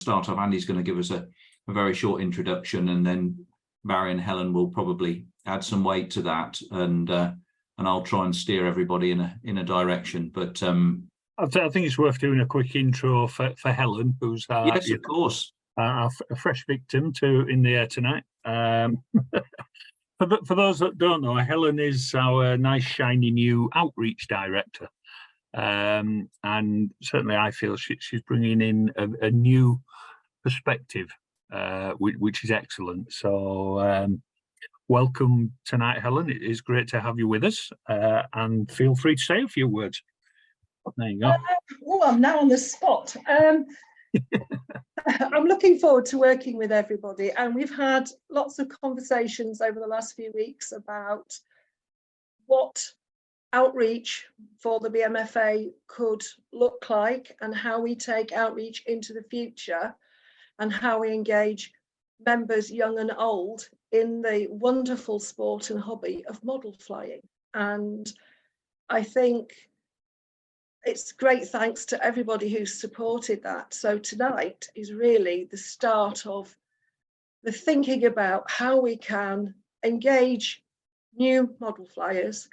start off, Andy's going to give us a very short introduction, and then Barry and Helen will probably add some weight to that, and I'll try and steer everybody in a direction. But I think it's worth doing a quick intro for Helen, who's yes, of course, a fresh victim in the air tonight. For those that don't know, Helen is our nice shiny new outreach director, and certainly I feel she's bringing in a new perspective, which is excellent. So welcome tonight, Helen. It is great to have you with us, and feel free to say a few words. There you go. Oh, I'm now on the spot. I'm looking forward to working with everybody, and we've had lots of conversations over the last few weeks about what outreach for the BMFA could look like, and how we take outreach into the future, and how we engage members, young and old, in the wonderful sport and hobby of model flying. And I think it's great thanks to everybody who's supported that. So tonight is really the start of the thinking about how we can engage new model flyers,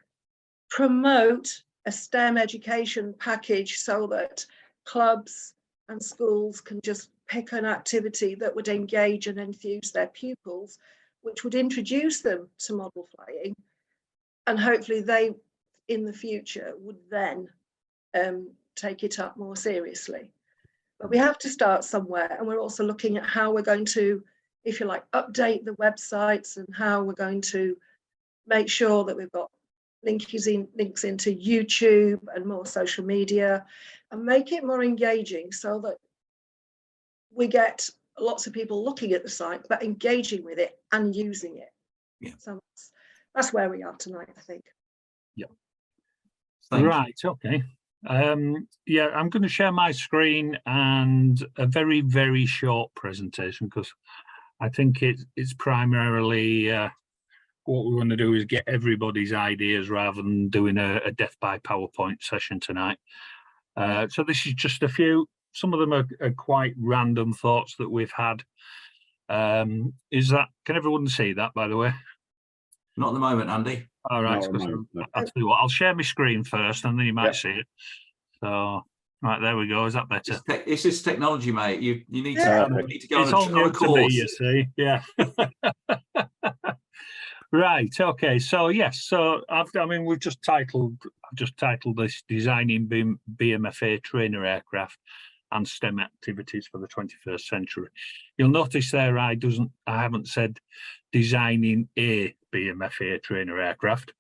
promote a STEM education package so that clubs and schools can just pick an activity that would engage and enthuse their pupils, which would introduce them to model flying, and hopefully they in the future would then take it up more seriously. But we have to start somewhere, and we're also looking at how we're going to, if you like, update the websites, and how we're going to make sure that we've got links into YouTube and more social media, and make it more engaging so that we get lots of people looking at the site but engaging with it and using it. Yeah. So that's where we are tonight, I think. Yeah. Right, okay. Yeah, I'm going to share my screen and a very, very short presentation, because I think it's primarily what we want to do is get everybody's ideas rather than doing a death by PowerPoint session tonight. So this is just a few. Some of them are quite random thoughts that we've had. Can everyone see that, by the way? Not at the moment, Andy. All right, I'll tell you what, I'll share my screen first, and then you might see it. So, right, there we go. Is that better? This is technology, mate. You need to go on a course. Me, you see, yeah. Right. Okay. So yes. So we've just titled this "Designing BMFA Trainer Aircraft and STEM Activities for the 21st Century." You'll notice there I haven't said designing a BMFA trainer aircraft,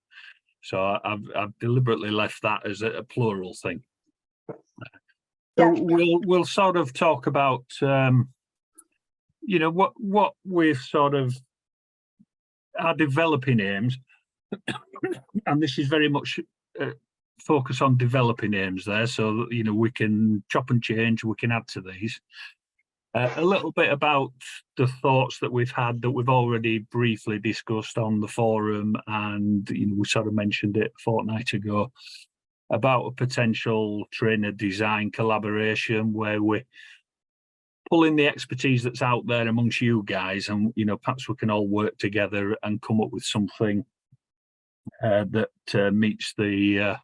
so I've deliberately left that as a plural thing. So we'll sort of talk about what we've sort of our developing aims, and this is very much focus on developing aims there, so that we can chop and change, we can add to these. A little bit about the thoughts that we've had, that we've already briefly discussed on the forum, and we sort of mentioned it a fortnight ago, about a potential trainer design collaboration where we're pulling the expertise that's out there amongst you guys, and perhaps we can all work together and come up with something that meets the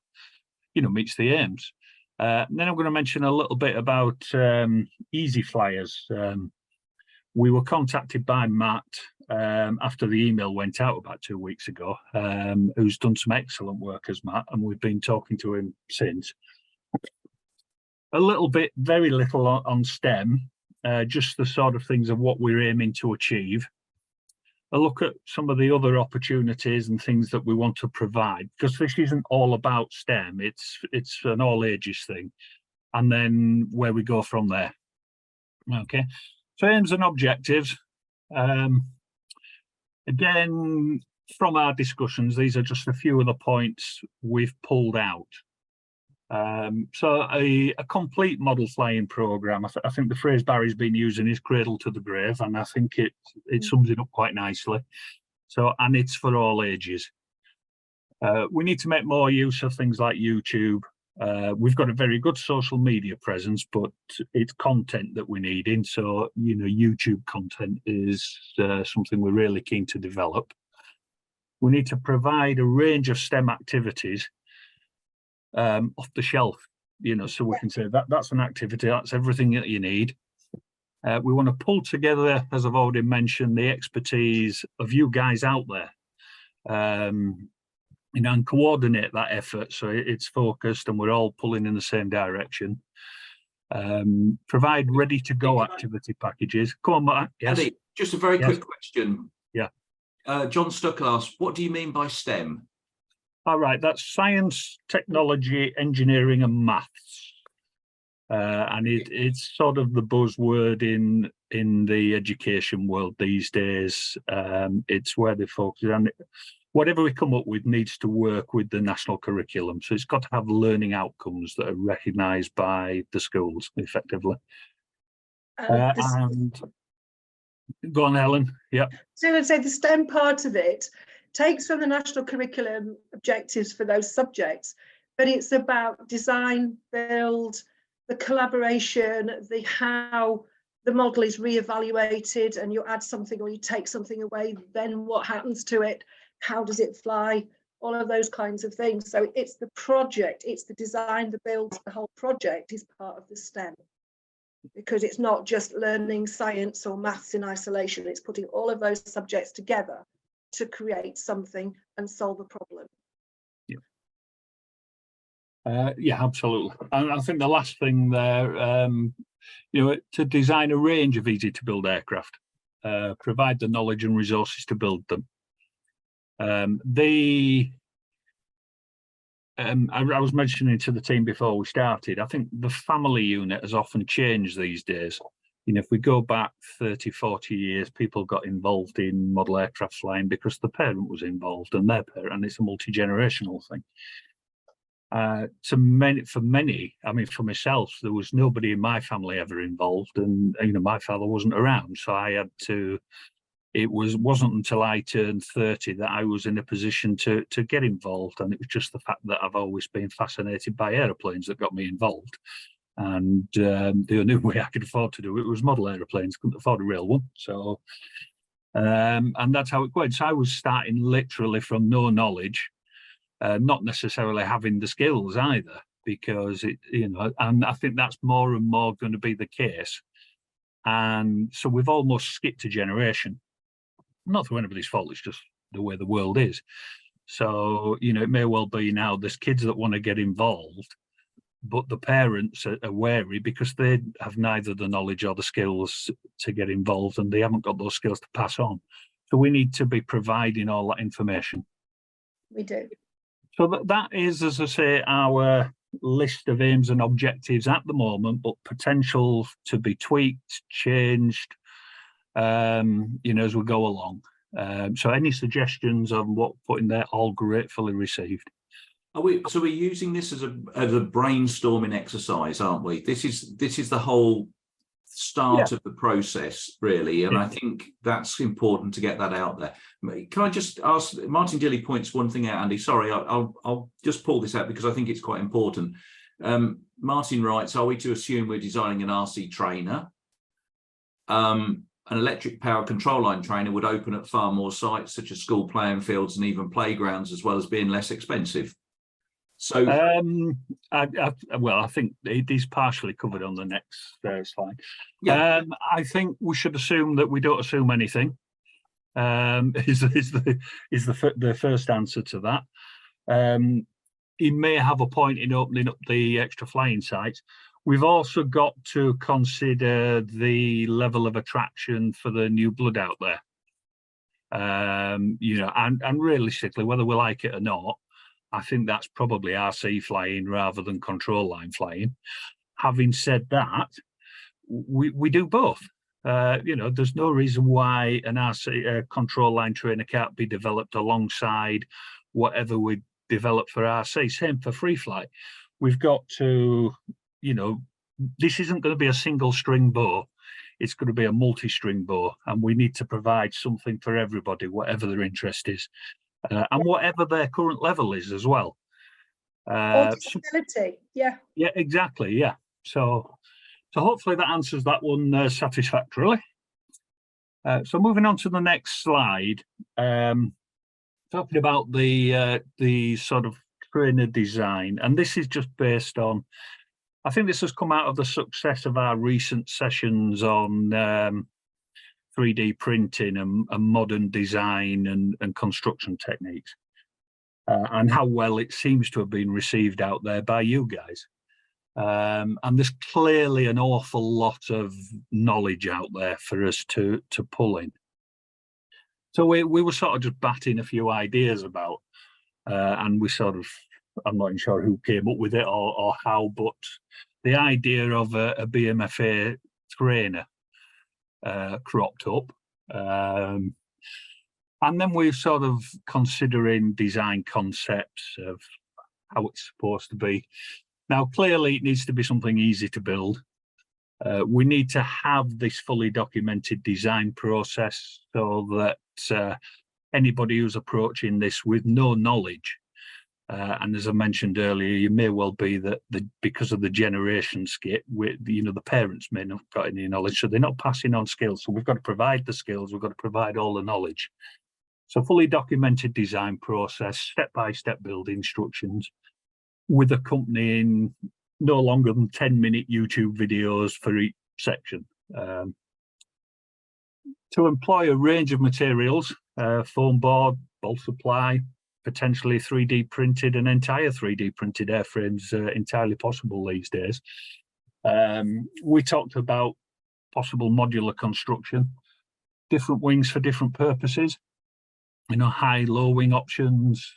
aims. And then I'm going to mention a little bit about easy flyers. We were contacted by Matt after the email went out about 2 weeks ago, who's done some excellent work as Matt, and we've been talking to him since. A little bit, very little on STEM, just the sort of things of what we're aiming to achieve. A look at some of the other opportunities and things that we want to provide, because this isn't all about STEM, it's an all ages thing, and then where we go from there. Okay, so aims and objectives. Again, from our discussions, these are just a few of the points we've pulled out. So a complete model flying program. I think the phrase Barry's been using is cradle to the grave, and I think it sums it up quite nicely. So, and it's for all ages. We need to make more use of things like YouTube, We've got a very good social media presence, but it's content that we need in. So, you know, YouTube content is something we're really keen to develop. We need to provide a range of STEM activities off the shelf, you know, so we can say that's an activity, that's everything that you need. We want to pull together, as I've already mentioned, the expertise of you guys out there, you know, and coordinate that effort so it's focused and we're all pulling in the same direction. Provide ready-to-go activity packages. Come on, Matt. Yes. Andy, just a very Yes. quick question. Yeah. John Stuckle asked, what do you mean by STEM? All right, that's science, technology, engineering, and maths. And it's sort of the buzzword in the education world these days. It's where they focus, and whatever we come up with needs to work with the national curriculum. So it's got to have learning outcomes that are recognised by the schools effectively. And go on, Helen. Yeah. So I'd say the STEM part of it takes from the national curriculum objectives for those subjects, but it's about design, build, the collaboration, the how the model is re-evaluated, and you add something or you take something away, then what happens to it? How does it fly? All of those kinds of things. So it's the project, it's the design, the build, the whole project is part of the STEM. Because it's not just learning science or maths in isolation, it's putting all of those subjects together to create something and solve a problem. Yeah, absolutely. And I think the last thing there, you know, to design a range of easy to build aircraft, provide the knowledge and resources to build them. I was mentioning to the team before we started, I think the family unit has often changed these days. You know, if we go back 30, 40 years, people got involved in model aircraft flying because the parent was involved and their parent, and it's a multi-generational thing. For many, I mean, for myself, there was nobody in my family ever involved, and you know, my father wasn't around, so I had to. It wasn't until I turned 30 that I was in a position to get involved, and it was just the fact that I've always been fascinated by aeroplanes that got me involved. And the only way I could afford to do it was model aeroplanes. Couldn't afford a real one, so and that's how it went. So I was starting literally from no knowledge. Not necessarily having the skills either, because it, you know, and I think that's more and more going to be the case. And so we've almost skipped a generation. Not through anybody's fault, it's just the way the world is. So, you know, it may well be now there's kids that want to get involved, but the parents are wary because they have neither the knowledge or the skills to get involved, and they haven't got those skills to pass on. So we need to be providing all that information. We do. So that is, as I say, our list of aims and objectives at the moment, but potential to be tweaked, changed, you know, as we go along. So any suggestions on what put in there, all gratefully received. So we're using this as a brainstorming exercise, aren't we? This is the whole start of the process, really, and I think that's important to get that out there. Can I just ask, Martin Dilly points one thing out, Andy, sorry, I'll just pull this out because I think it's quite important. Martin writes, are we to assume we're designing an RC trainer? An electric power control line trainer would open at far more sites such as school playing fields and even playgrounds, as well as being less expensive. So, I think it is partially covered on the next slide. Yeah. I think we should assume that we don't assume anything. Is the first answer to that. He may have a point in opening up the extra flying sites. We've also got to consider the level of attraction for the new blood out there. You know, and realistically, whether we like it or not, I think that's probably RC flying rather than control line flying. Having said that, we do both. You know, there's no reason why an RC control line trainer can't be developed alongside whatever we develop for RC. Same for free flight. We've got to, you know, this isn't going to be a single string bow. It's going to be a multi-string bow, and we need to provide something for everybody, whatever their interest is. And whatever their current level is as well. Or disability, yeah. Yeah, exactly, yeah. So hopefully that answers that one satisfactorily. So moving on to the next slide, talking about the sort of trainer design, and this is just based on, I think this has come out of the success of our recent sessions on 3D printing and modern design and construction techniques, and how well it seems to have been received out there by you guys. And there's clearly an awful lot of knowledge out there for us to pull in. So we were sort of just batting a few ideas about, and we sort of, I'm not even sure who came up with it or how, but the idea of a BMFA trainer cropped up. And then we're sort of considering design concepts of how it's supposed to be. Now, clearly it needs to be something easy to build. We need to have this fully documented design process so that anybody who's approaching this with no knowledge, and as I mentioned earlier, you may well be that because of the generation skip, the parents may not have got any knowledge, so they're not passing on skills. So we've got to provide the skills, we've got to provide all the knowledge. So fully documented design process, step-by-step build instructions, with accompanying no longer than 10-minute YouTube videos for each section. To employ a range of materials, foam board, balsa ply, potentially 3D printed and entire 3D printed airframes, entirely possible these days. We talked about possible modular construction, different wings for different purposes, high, low wing options,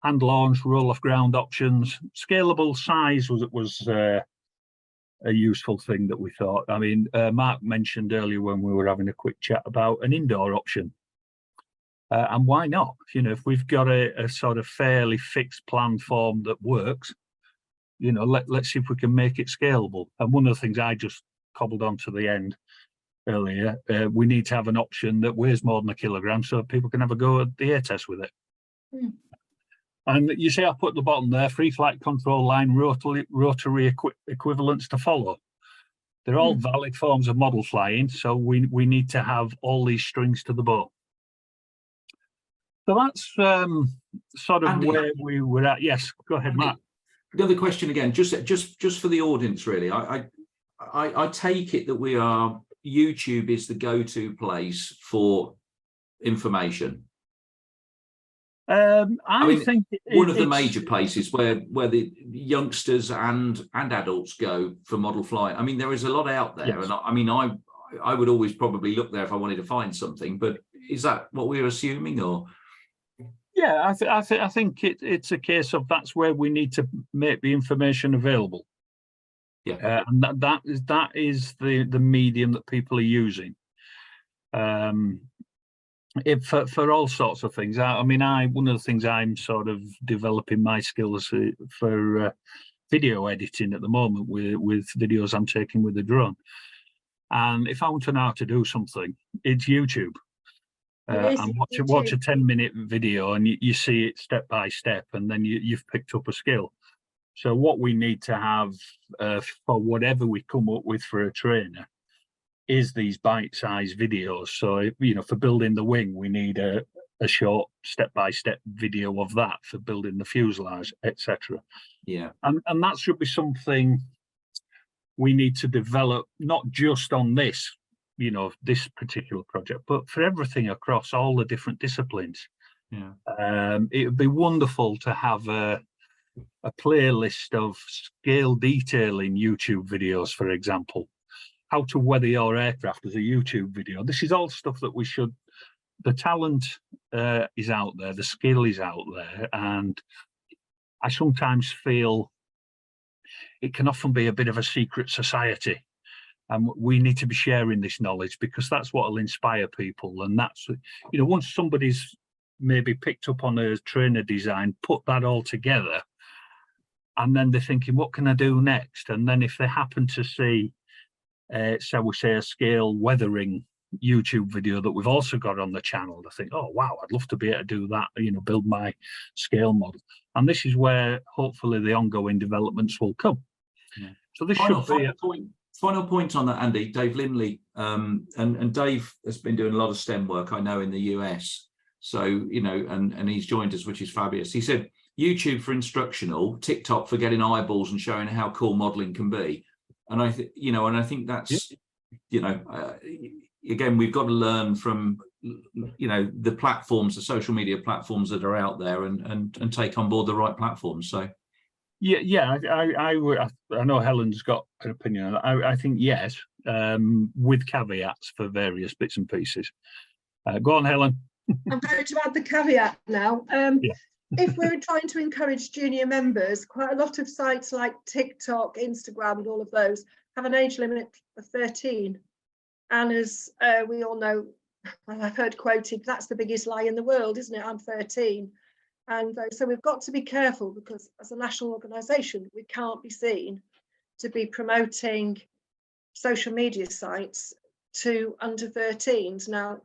hand launch, roll off ground options. Scalable size was a useful thing that we thought. I mean, Mark mentioned earlier when we were having a quick chat about an indoor option. And why not? If we've got a sort of fairly fixed plan form that works, let's see if we can make it scalable. And one of the things I just cobbled on to the end earlier, we need to have an option that weighs more than a kilogram so people can have a go at the air test with it. Mm. And you see, I put at the bottom there, free flight control line, rotary equivalents to follow. They're all valid forms of model flying, so we need to have all these strings to the bow. So that's sort of Andy, where we were at. Yes, go ahead, Andy, Matt. Another question again, just for the audience, really. I take it that YouTube is the go-to place for information. I think one of the major places where the youngsters and adults go for model flight. I mean, there is a lot out there, yes. And I would always probably look there if I wanted to find something. But is that what we're assuming, or? Yeah, I think it's a case of that's where we need to make the information available. Yeah, and that is the medium that people are using. For all sorts of things. I mean, one of the things I'm sort of developing my skills for video editing at the moment with videos I'm taking with the drone. And if I want to know how to do something, it's YouTube. And watch a 10-minute video and you see it step by step, and then you've picked up a skill. So what we need to have for whatever we come up with for a trainer is these bite-sized videos. So, for building the wing, we need a short step-by-step video of that. For building the fuselage, etc. Yeah. And that should be something we need to develop, not just on this, this particular project, but for everything across all the different disciplines. Yeah. It would be wonderful to have a playlist of scale detailing YouTube videos, for example. How to weather your aircraft as a YouTube video. This is all stuff that the talent is out there, the skill is out there, and I sometimes feel it can often be a bit of a secret society. And we need to be sharing this knowledge, because that's what will inspire people. And that's, once somebody's maybe picked up on a trainer design, put that all together, and then they're thinking, what can I do next? And then if they happen to see, shall we say, a scale weathering YouTube video that we've also got on the channel. I think, oh wow, I'd love to be able to do that, you know, build my scale model. And this is where hopefully the ongoing developments will come. Yeah. So this final point on that, Andy, Dave Lindley, and Dave has been doing a lot of STEM work, I know, in the US. So, you know, and he's joined us, which is fabulous. He said YouTube for instructional, TikTok for getting eyeballs and showing how cool modeling can be. And I think, you know, and I think that's, you know, again, we've got to learn from, you know, the platforms, the social media platforms that are out there, and take on board the right platforms. So I know Helen's got an opinion. I think yes, with caveats for various bits and pieces. Go on, Helen. I'm going to add the caveat now. If we're trying to encourage junior members, quite a lot of sites like TikTok, Instagram, and all of those have an age limit of 13. And as we all know, I've heard quoted, that's the biggest lie in the world, isn't it? I'm 13. And so we've got to be careful, because as a national organisation, we can't be seen to be promoting social media sites to under 13s now.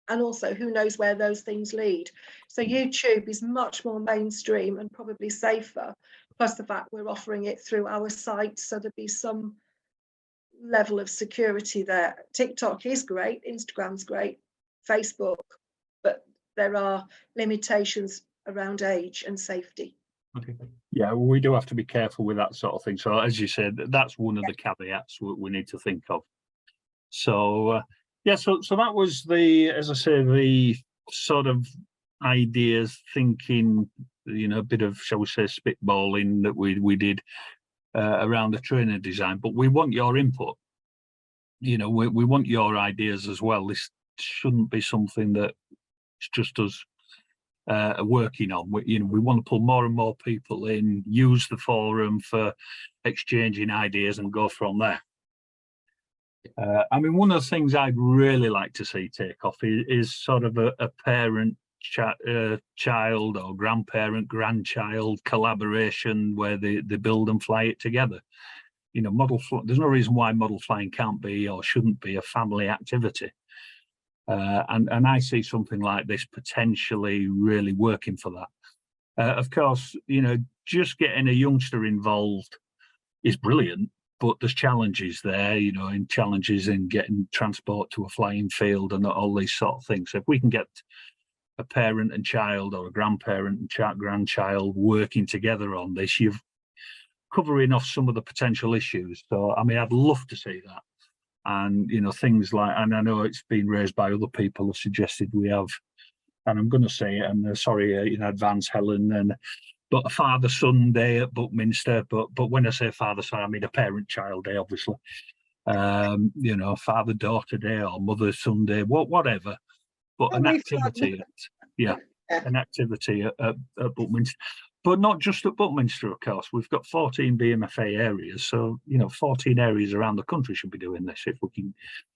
And also, who knows where those things lead. So YouTube is much more mainstream and probably safer, plus the fact we're offering it through our site, so there'd be some level of security there. TikTok is great, Instagram's great, Facebook, but there are limitations around age and safety. Okay. Yeah, we do have to be careful with that sort of thing. So as you said, that's one of the caveats we need to think of. So yeah, so that was the, as I say, the sort of ideas, thinking, you know, a bit of, shall we say, spitballing that we did around the training design. But we want your input. You know, we want your ideas as well. This shouldn't be something that it's just us working on. We want to pull more and more people in, use the forum for exchanging ideas, and go from there. I mean, one of the things I'd really like to see take off is sort of a parent child or grandparent grandchild collaboration where they build and fly it together. You know, there's no reason why model flying can't be or shouldn't be a family activity. And I see something like this potentially really working for that. Of course, you know, just getting a youngster involved is brilliant, but there's challenges there, you know, and challenges in getting transport to a flying field and all these sort of things. So if we can get a parent and child, or a grandparent and grandchild working together on this, you're covering off some of the potential issues. So, I mean, I'd love to see that. And, you know, things like, and I know it's been raised by other people, have suggested we have, and I'm going to say it, and sorry in advance, Helen, but a father-son day at Buckminster. But when I say father-son, I mean a parent-child day, obviously. You know, father-daughter day or mother-son day, whatever. But an activity, an activity at Buckminster. But not just at Buckminster, of course. We've got 14 BMFA areas. So, you know, 14 areas around the country should be doing this if we can.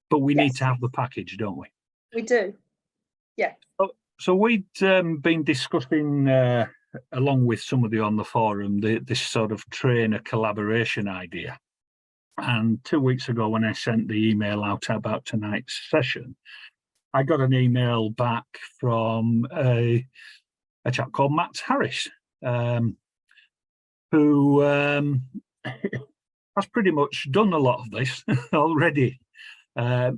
But we need to have the package, don't we? We do. Yeah. So we'd been discussing, along with somebody on the forum, this sort of trainer collaboration idea. And 2 weeks ago, when I sent the email out about tonight's session, I got an email back from a chap called Matt Harris, who has pretty much done a lot of this already.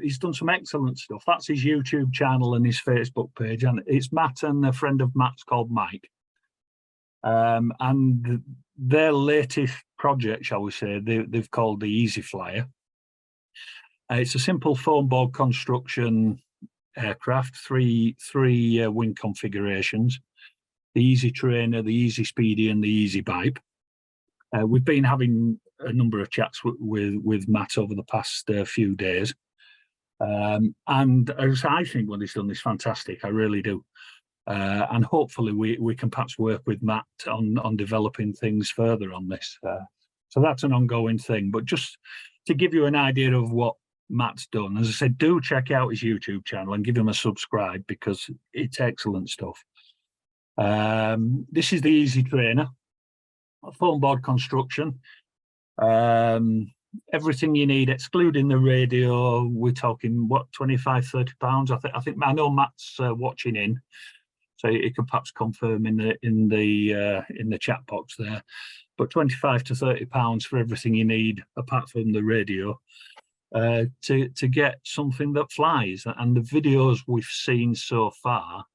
He's done some excellent stuff. That's his YouTube channel and his Facebook page, and it's Matt and a friend of Matt's called Mike. And their latest project, shall we say, they've called the Easy Flyer. It's a simple foam board construction aircraft, three wing configurations: the Easy Trainer, the Easy Speedy, and the Easy Pipe. We've been having a number of chats with Matt over the past few days. And as I think what he's done is fantastic. I really do. And hopefully we can perhaps work with Matt on developing things further on this. So that's an ongoing thing. But just to give you an idea of what Matt's done, as I said, do check out his YouTube channel and give him a subscribe, because it's excellent stuff. This is the Easy Trainer, a foam board construction. everything you need, excluding the radio. We're talking what, £25–30. I think I know Matt's watching in, so he could perhaps confirm in the chat box there. But £25–30 for everything you need apart from the radio to get something that flies. And the videos we've seen so far,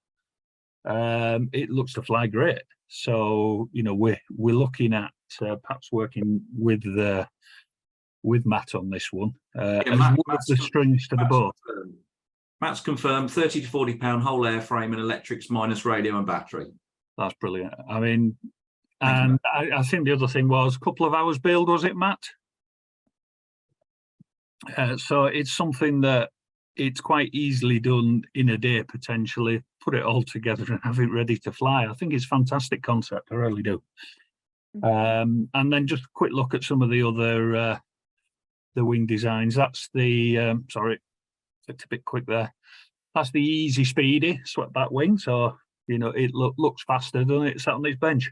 it looks to fly great. So we're looking at perhaps working with Matt on this one as one of the strings to the bow. Matt's confirmed £30–40 whole airframe and electrics minus radio and battery. That's brilliant. I mean, and I think the other thing was a couple of hours build, was it, Matt? So it's something that it's quite easily done in a day, potentially, put it all together and have it ready to fly. I think it's a fantastic concept, I really do. And then just a quick look at some of the other the wing designs. That's the, sorry, it's a bit quick there. That's the Easy Speedy swept back wing. So, it looks faster than it sat on this bench.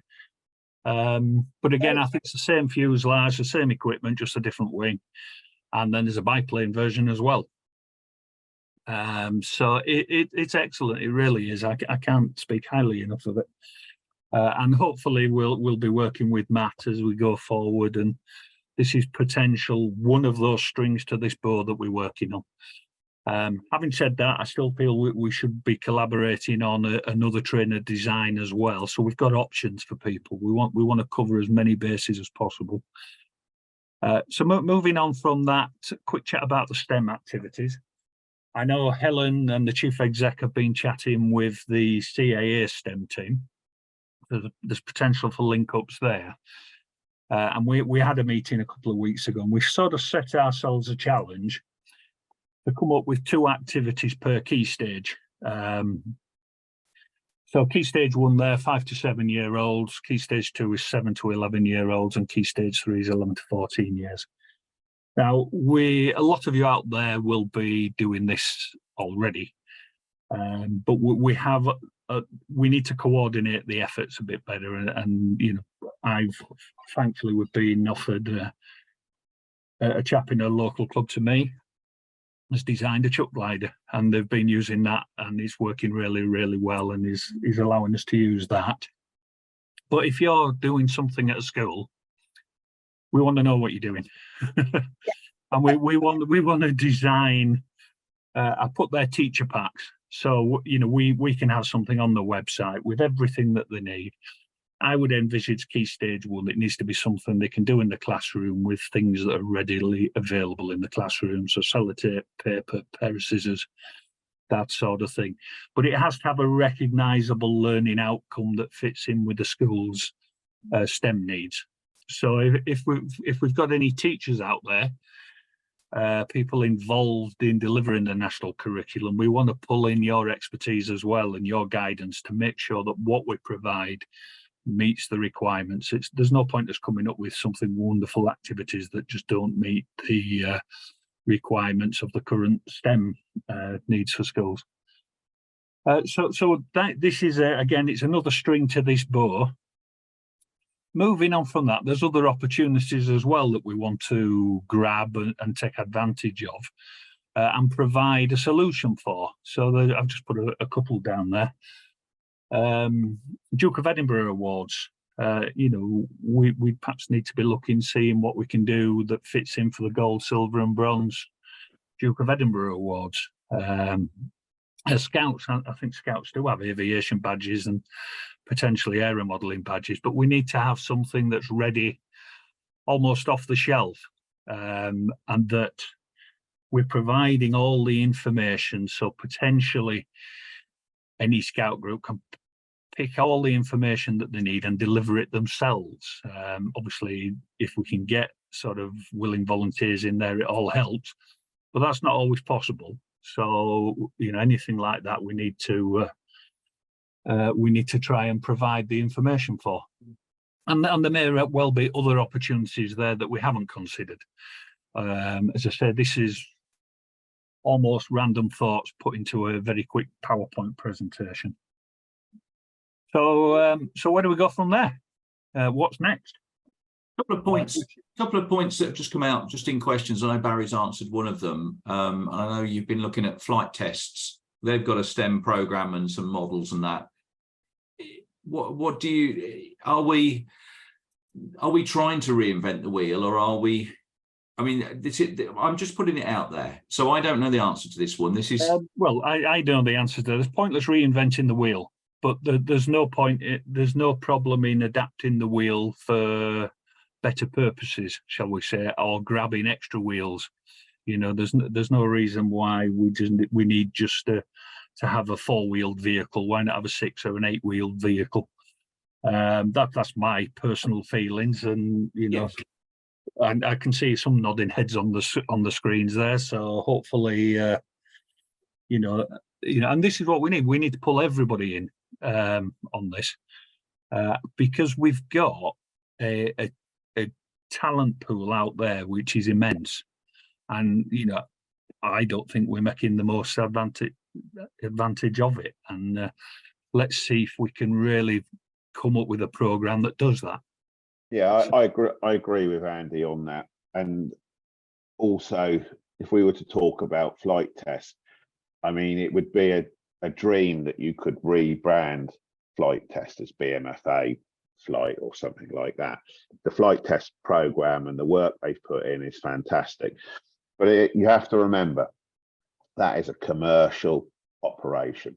But again, I think it's the same fuselage, the same equipment, just a different wing. And then there's a biplane version as well. So it's excellent. It really is. I can't speak highly enough of it. And hopefully we'll be working with Matt as we go forward. And this is potential one of those strings to this bow that we're working on. Having said that, I still feel we should be collaborating on another trainer design as well. So we've got options for people. We want to cover as many bases as possible. So moving on from that, quick chat about the STEM activities. I know Helen and the Chief Exec have been chatting with the CAA STEM team. There's potential for link-ups there. And we had a meeting a couple of weeks ago, and we sort of set ourselves a challenge to come up with 2 activities per key stage. So key stage 1 there, 5 to 7 year olds. Key stage 2 is 7 to 11 year olds, and key stage 3 is 11 to 14 years. Now, a lot of you out there will be doing this already, but we need to coordinate the efforts a bit better. And thankfully we've been offered a chap in a local club to me has designed a chuck glider, and they've been using that, and it's working really, really well, and is allowing us to use that. But if you're doing something at a school, we want to know what you're doing. And we want to design. I put their teacher packs, so we can have something on the website with everything that they need. I would envisage key stage 1. It needs to be something they can do in the classroom with things that are readily available in the classroom. So sellotape, paper, pair of scissors, that sort of thing. But it has to have a recognisable learning outcome that fits in with the school's STEM needs. So if we've got any teachers out there, people involved in delivering the national curriculum, we want to pull in your expertise as well and your guidance to make sure that what we provide meets the requirements. There's no point us coming up with something wonderful activities that just don't meet the requirements of the current STEM needs for schools. So this is again, it's another string to this bow. Moving on from that, there's other opportunities as well that we want to grab and take advantage of and provide a solution for. So I've just put a couple down there. Duke of Edinburgh Awards, we perhaps need to be looking, seeing what we can do that fits in for the gold, silver and bronze Duke of Edinburgh Awards. Scouts, I think Scouts do have aviation badges and potentially aeromodelling badges, but we need to have something that's ready almost off the shelf, and that we're providing all the information, so potentially any Scout group can pick all the information that they need and deliver it themselves. Obviously, if we can get sort of willing volunteers in there, it all helps, but that's not always possible. So, anything like that, we need to try and provide the information for. And there may well be other opportunities there that we haven't considered. As I said, this is almost random thoughts put into a very quick PowerPoint presentation. So where do we go from there? What's next? Couple of points that have just come out just in questions. I know Barry's answered one of them. And I know you've been looking at flight tests. They've got a STEM program and some models and that. What do you, are we trying to reinvent the wheel, or are we, I mean, I'm just putting it out there. So I don't know the answer to this one. This is well, I know the answer to that. It's pointless reinventing the wheel, but there's no point. There's no problem in adapting the wheel for better purposes, shall we say, or grabbing extra wheels. You know, there's no reason why we need just to have a 4-wheeled vehicle. Why not have a 6 or an 8-wheeled vehicle? That's my personal feelings, and you know, yes. and I can see some nodding heads on the screens there. So hopefully, you know, and this is what we need. We need to pull everybody in on this because we've got a talent pool out there which is immense, and you know, I don't think we're making the most advantage of it. And let's see if we can really come up with a program that does that. Yeah, I agree with Andy on that. And also, if we were to talk about flight tests, I mean, it would be a dream that you could rebrand flight test as BMFA flight or something like that. The flight test program and the work they've put in is fantastic, but you have to remember that is a commercial operation.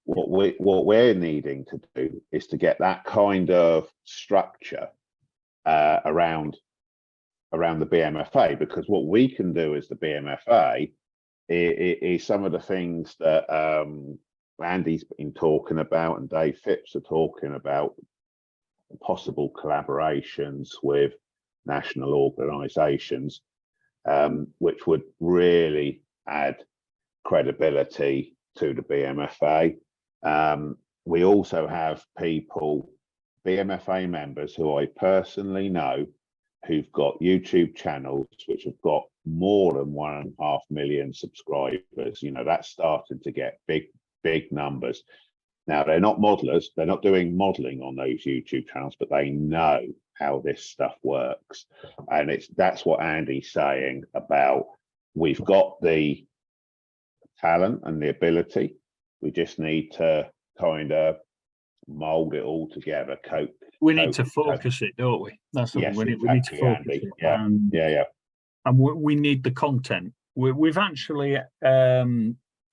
What we're needing to do is to get that kind of structure around the BMFA, because what we can do as the BMFA is some of the things that Andy's been talking about and Dave Phipps are talking about, possible collaborations with national organisations, which would really add credibility to the BMFA. We also have people, BMFA members who I personally know, who've got YouTube channels which have got more than 1.5 million subscribers. You know, that's starting to get big numbers. Now, they're not modelers, they're not doing modeling on those YouTube channels, but they know how this stuff works. And that's what Andy's saying about, we've got the talent and the ability, we just need to kind of mold it all together. We need to focus it, don't we? That's what we need to focus Andy. it. Yeah, yeah. And we need the content. We've actually,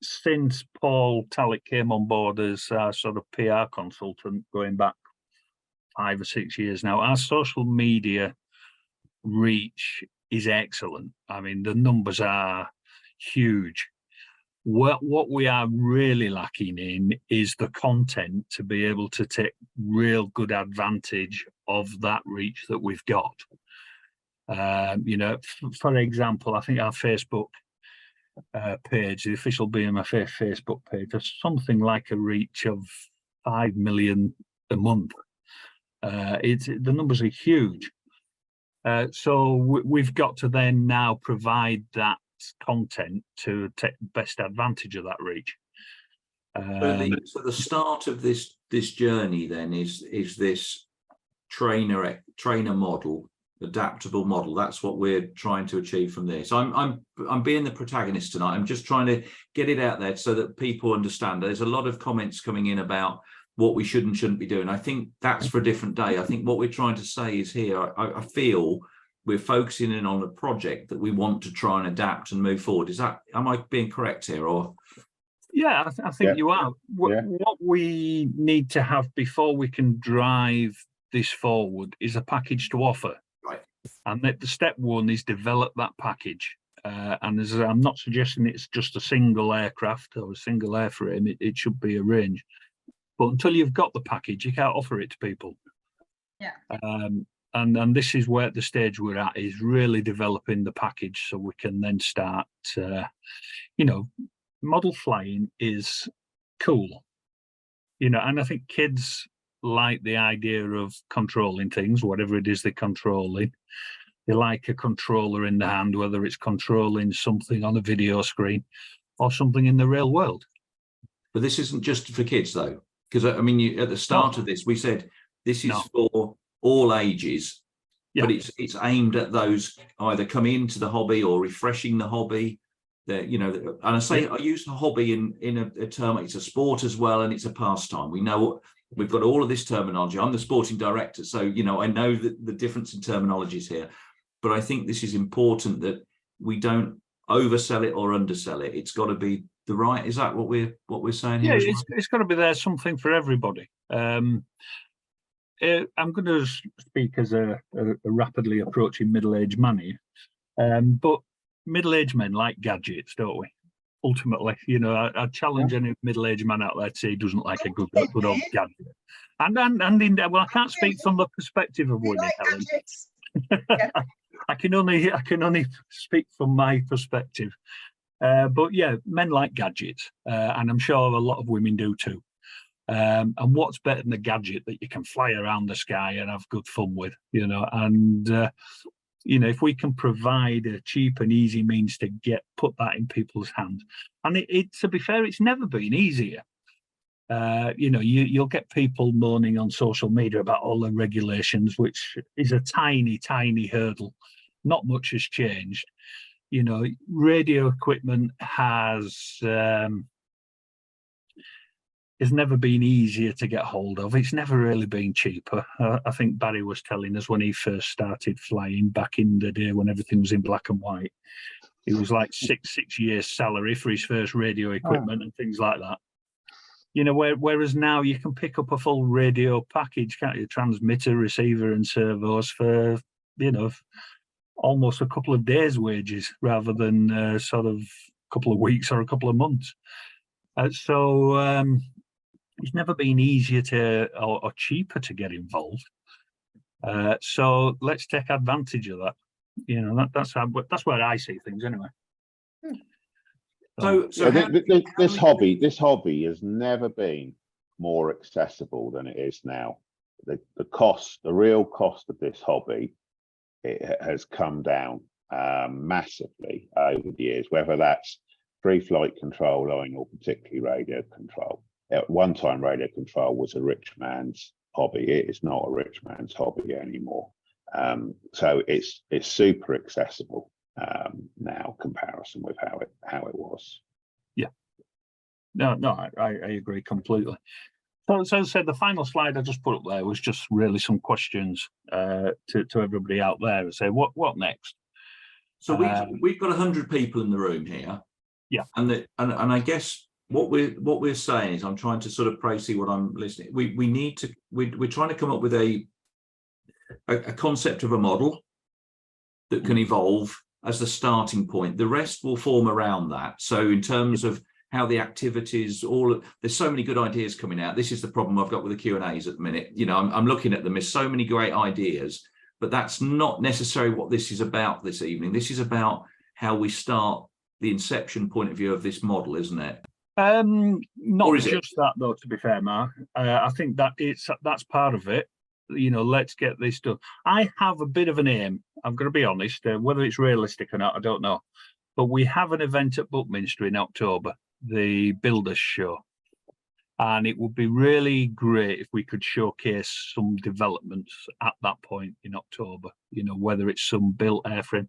since Paul Tallick came on board as our sort of PR consultant, going back 5 or 6 years now, our social media reach is excellent. I mean, the numbers are huge. What we are really lacking in is the content to be able to take real good advantage of that reach that we've got. You know, for example, I think our Facebook page, the official BMFA Facebook page, has something like a reach of 5 million a month. The numbers are huge. So we've got to then now provide that content to take best advantage of that reach. So the start of this journey then is this trainer model, adaptable model. That's what we're trying to achieve from this. I'm being the protagonist tonight. I'm just trying to get it out there so that people understand. There's a lot of comments coming in about what we should and shouldn't be doing. I think that's for a different day. I think what we're trying to say is here, I feel we're focusing in on a project that we want to try and adapt and move forward. Am I being correct here, or? Yeah, I think you are. What we need to have before we can drive this forward is a package to offer. Right. And that the step one is develop that package. And I'm not suggesting it's just a single aircraft or a single airframe. It should be a range. But until you've got the package, you can't offer it to people. Yeah. And this is where the stage we're at, is really developing the package so we can then start, you know, model flying is cool, you know, and I think kids like the idea of controlling things, whatever it is they're controlling. They like a controller in the hand, whether it's controlling something on a video screen or something in the real world. But this isn't just for kids, though, because I mean, at the start of this, we said this is for all ages. but it's aimed at those either coming into the hobby or refreshing the hobby. That, you know, and I say I use the hobby in a term. It's a sport as well, and it's a pastime. We know we've got all of this terminology. I'm the sporting director, so you know I know the difference in terminologies here. But I think this is important that we don't oversell it or undersell it. It's got to be the right. Is that what we're saying here? Yeah, it's got to be there, something for everybody. I'm going to speak as a rapidly approaching middle-aged man here, but middle-aged men like gadgets, don't we? Ultimately, you know, I challenge any middle-aged man out there to say he doesn't like a good old gadget. Well, I can't speak from the perspective of women, Helen. I can only speak from my perspective. But yeah, men like gadgets, and I'm sure a lot of women do too. And what's better than a gadget that you can fly around the sky and have good fun with, you know? And you know, if we can provide a cheap and easy means to put that in people's hands, and it to be fair, it's never been easier. You know, you'll get people moaning on social media about all the regulations, which is a tiny, tiny hurdle. Not much has changed. You know, radio equipment has never been easier to get hold of. It's never really been cheaper. I think Barry was telling us when he first started flying back in the day when everything was in black and white. It was like six years salary for his first radio equipment and things like that. You know, whereas now you can pick up a full radio package, can't you? Transmitter, receiver and servos for, you know, almost a couple of days' wages rather than sort of a couple of weeks or a couple of months. So it's never been easier or cheaper to get involved. So let's take advantage of that. You know, that's where I see things anyway. So this hobby has never been more accessible than it is now. The real cost of this hobby, it has come down massively over the years, whether that's free flight control or particularly radio control. At one time, radio control was a rich man's hobby. It is not a rich man's hobby anymore. So it's super accessible now, comparison with how it was. Yeah. No, I agree completely. So as I said, the final slide I just put up there was just really some questions to everybody out there and say, what next? So we've got 100 people in the room here. Yeah. And I guess what we're saying is, I'm trying to sort of see what I'm listening. We're trying to come up with a concept of a model that can evolve as the starting point. The rest will form around that. So in terms of how the activities, there's so many good ideas coming out. This is the problem I've got with the Q&As at the minute. You know, I'm looking at them. There's so many great ideas, but that's not necessarily what this is about this evening. This is about how we start the inception point of view of this model, isn't it? Not just that, though, to be fair, Mark. I think that's part of it. You know, let's get this done. I have a bit of an aim. I'm going to be honest. Whether it's realistic or not, I don't know. But we have an event at Buckminster in October, the Builders Show. And it would be really great if we could showcase some developments at that point in October, you know, whether it's some built airframe,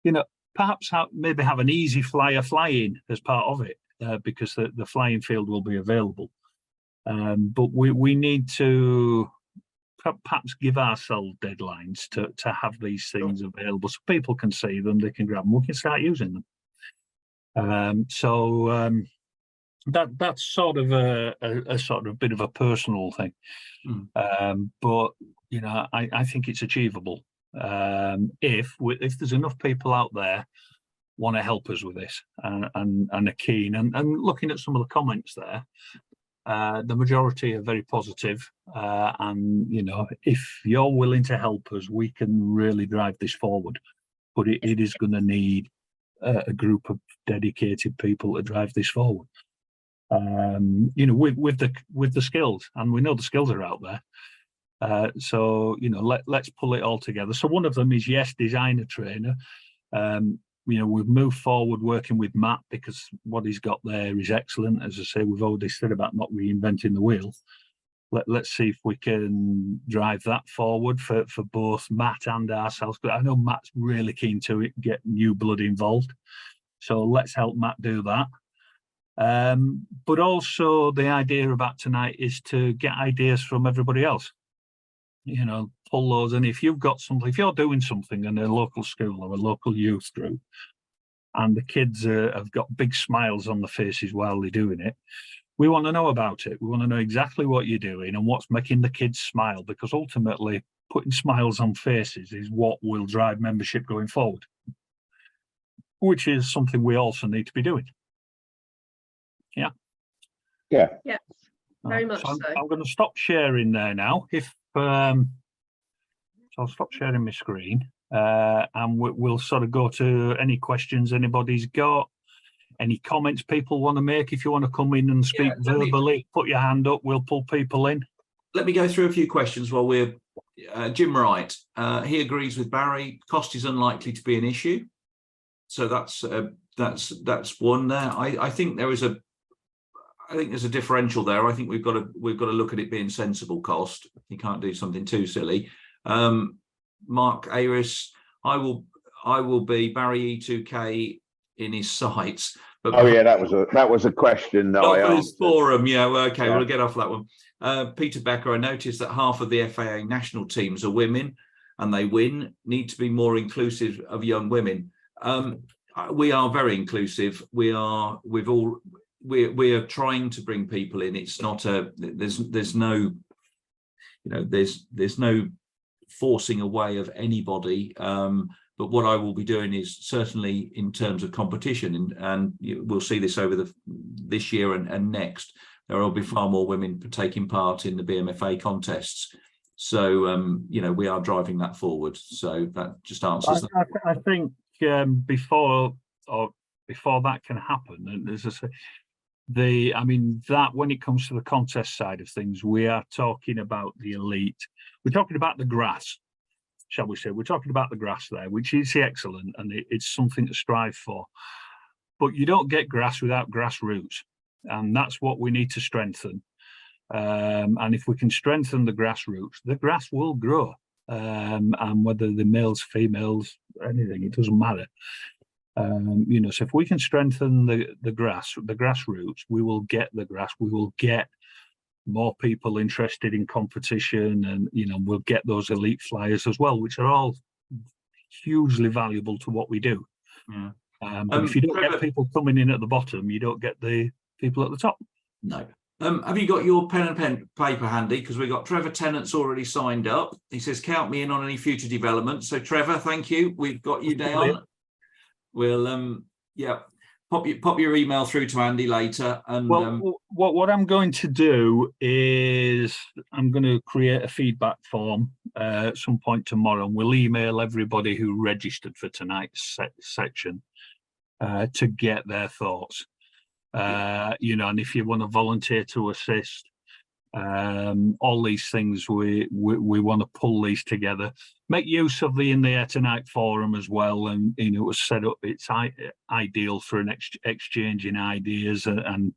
you know, perhaps maybe have an easy flyer fly-in as part of it, because the flying field will be available. But we need to perhaps give ourselves deadlines to have these things available so people can see them, they can grab them, we can start using them. That's sort of a sort of bit of a personal thing. But you know, I think it's achievable if there's enough people out there want to help us with this and are keen. And looking at some of the comments there, the majority are very positive, and you know, if you're willing to help us, we can really drive this forward. But it is going to need a group of dedicated people to drive this forward. You know, with the skills, and we know the skills are out there. So you know, let's pull it all together. So one of them is, yes, design a trainer. You know, we've moved forward working with Matt because what he's got there is excellent. As I say, we've already said about not reinventing the wheel. let's see if we can drive that forward for both Matt and ourselves. But I know Matt's really keen to get new blood involved, so let's help Matt do that. But also the idea about tonight is to get ideas from everybody else. You know, pull those, and if you've got something, if you're doing something in a local school or a local youth group, and the kids have got big smiles on their faces while they're doing it, we want to know about it. We want to know exactly what you're doing and what's making the kids smile, because ultimately putting smiles on faces is what will drive membership going forward, which is something we also need to be doing. Yeah. Very much so. I'm going to stop sharing there now. So I'll stop sharing my screen, and we'll sort of go to any questions anybody's got, any comments people want to make. If you want to come in and speak verbally, put your hand up. We'll pull people in. Let me go through a few questions while we're Jim Wright. He agrees with Barry. Cost is unlikely to be an issue. So that's one there. I think there's a differential there. I think we've got to look at it being sensible cost. You can't do something too silly. Mark Aris, I will be Barry E2K in his sites. But that was a question that I asked. Forum, okay, we'll get off that one. Peter Becker, I noticed that half of the FAA national teams are women, and they win. Need to be more inclusive of young women. We are very inclusive. We are trying to bring people in. It's not there's no forcing away of anybody. But what I will be doing is certainly in terms of competition, and we'll see this over this year and next, there will be far more women taking part in the BMFA contests. So, we are driving that forward. So that just answers that. I think before that can happen, and as I say, that when it comes to the contest side of things, we are talking about the elite. We're talking about the grass, shall we say. We're talking about the grass there, which is excellent, and it's something to strive for. But you don't get grass without grassroots, and that's what we need to strengthen. And if we can strengthen the grassroots, the grass will grow. And whether the males, females, anything, it doesn't matter. So if we can strengthen the grassroots, we will get the grass. We will get more people interested in competition, and we'll get those elite flyers as well, which are all hugely valuable to what we do. Yeah. But if you don't get people coming in at the bottom, you don't get the people at the top. No. Have you got your pen and paper handy? Because we've got Trevor Tennant's already signed up. He says, count me in on any future developments. So Trevor, thank you. We've got you down. We'll pop your email through to Andy later. And what I'm going to do is I'm going to create a feedback form at some point tomorrow, and we'll email everybody who registered for tonight's section to get their thoughts. And if you want to volunteer to assist, all these things, we want to pull these together. Make use of the In the Air Tonight forum as well, and it was set up. It's ideal for an exchange in ideas and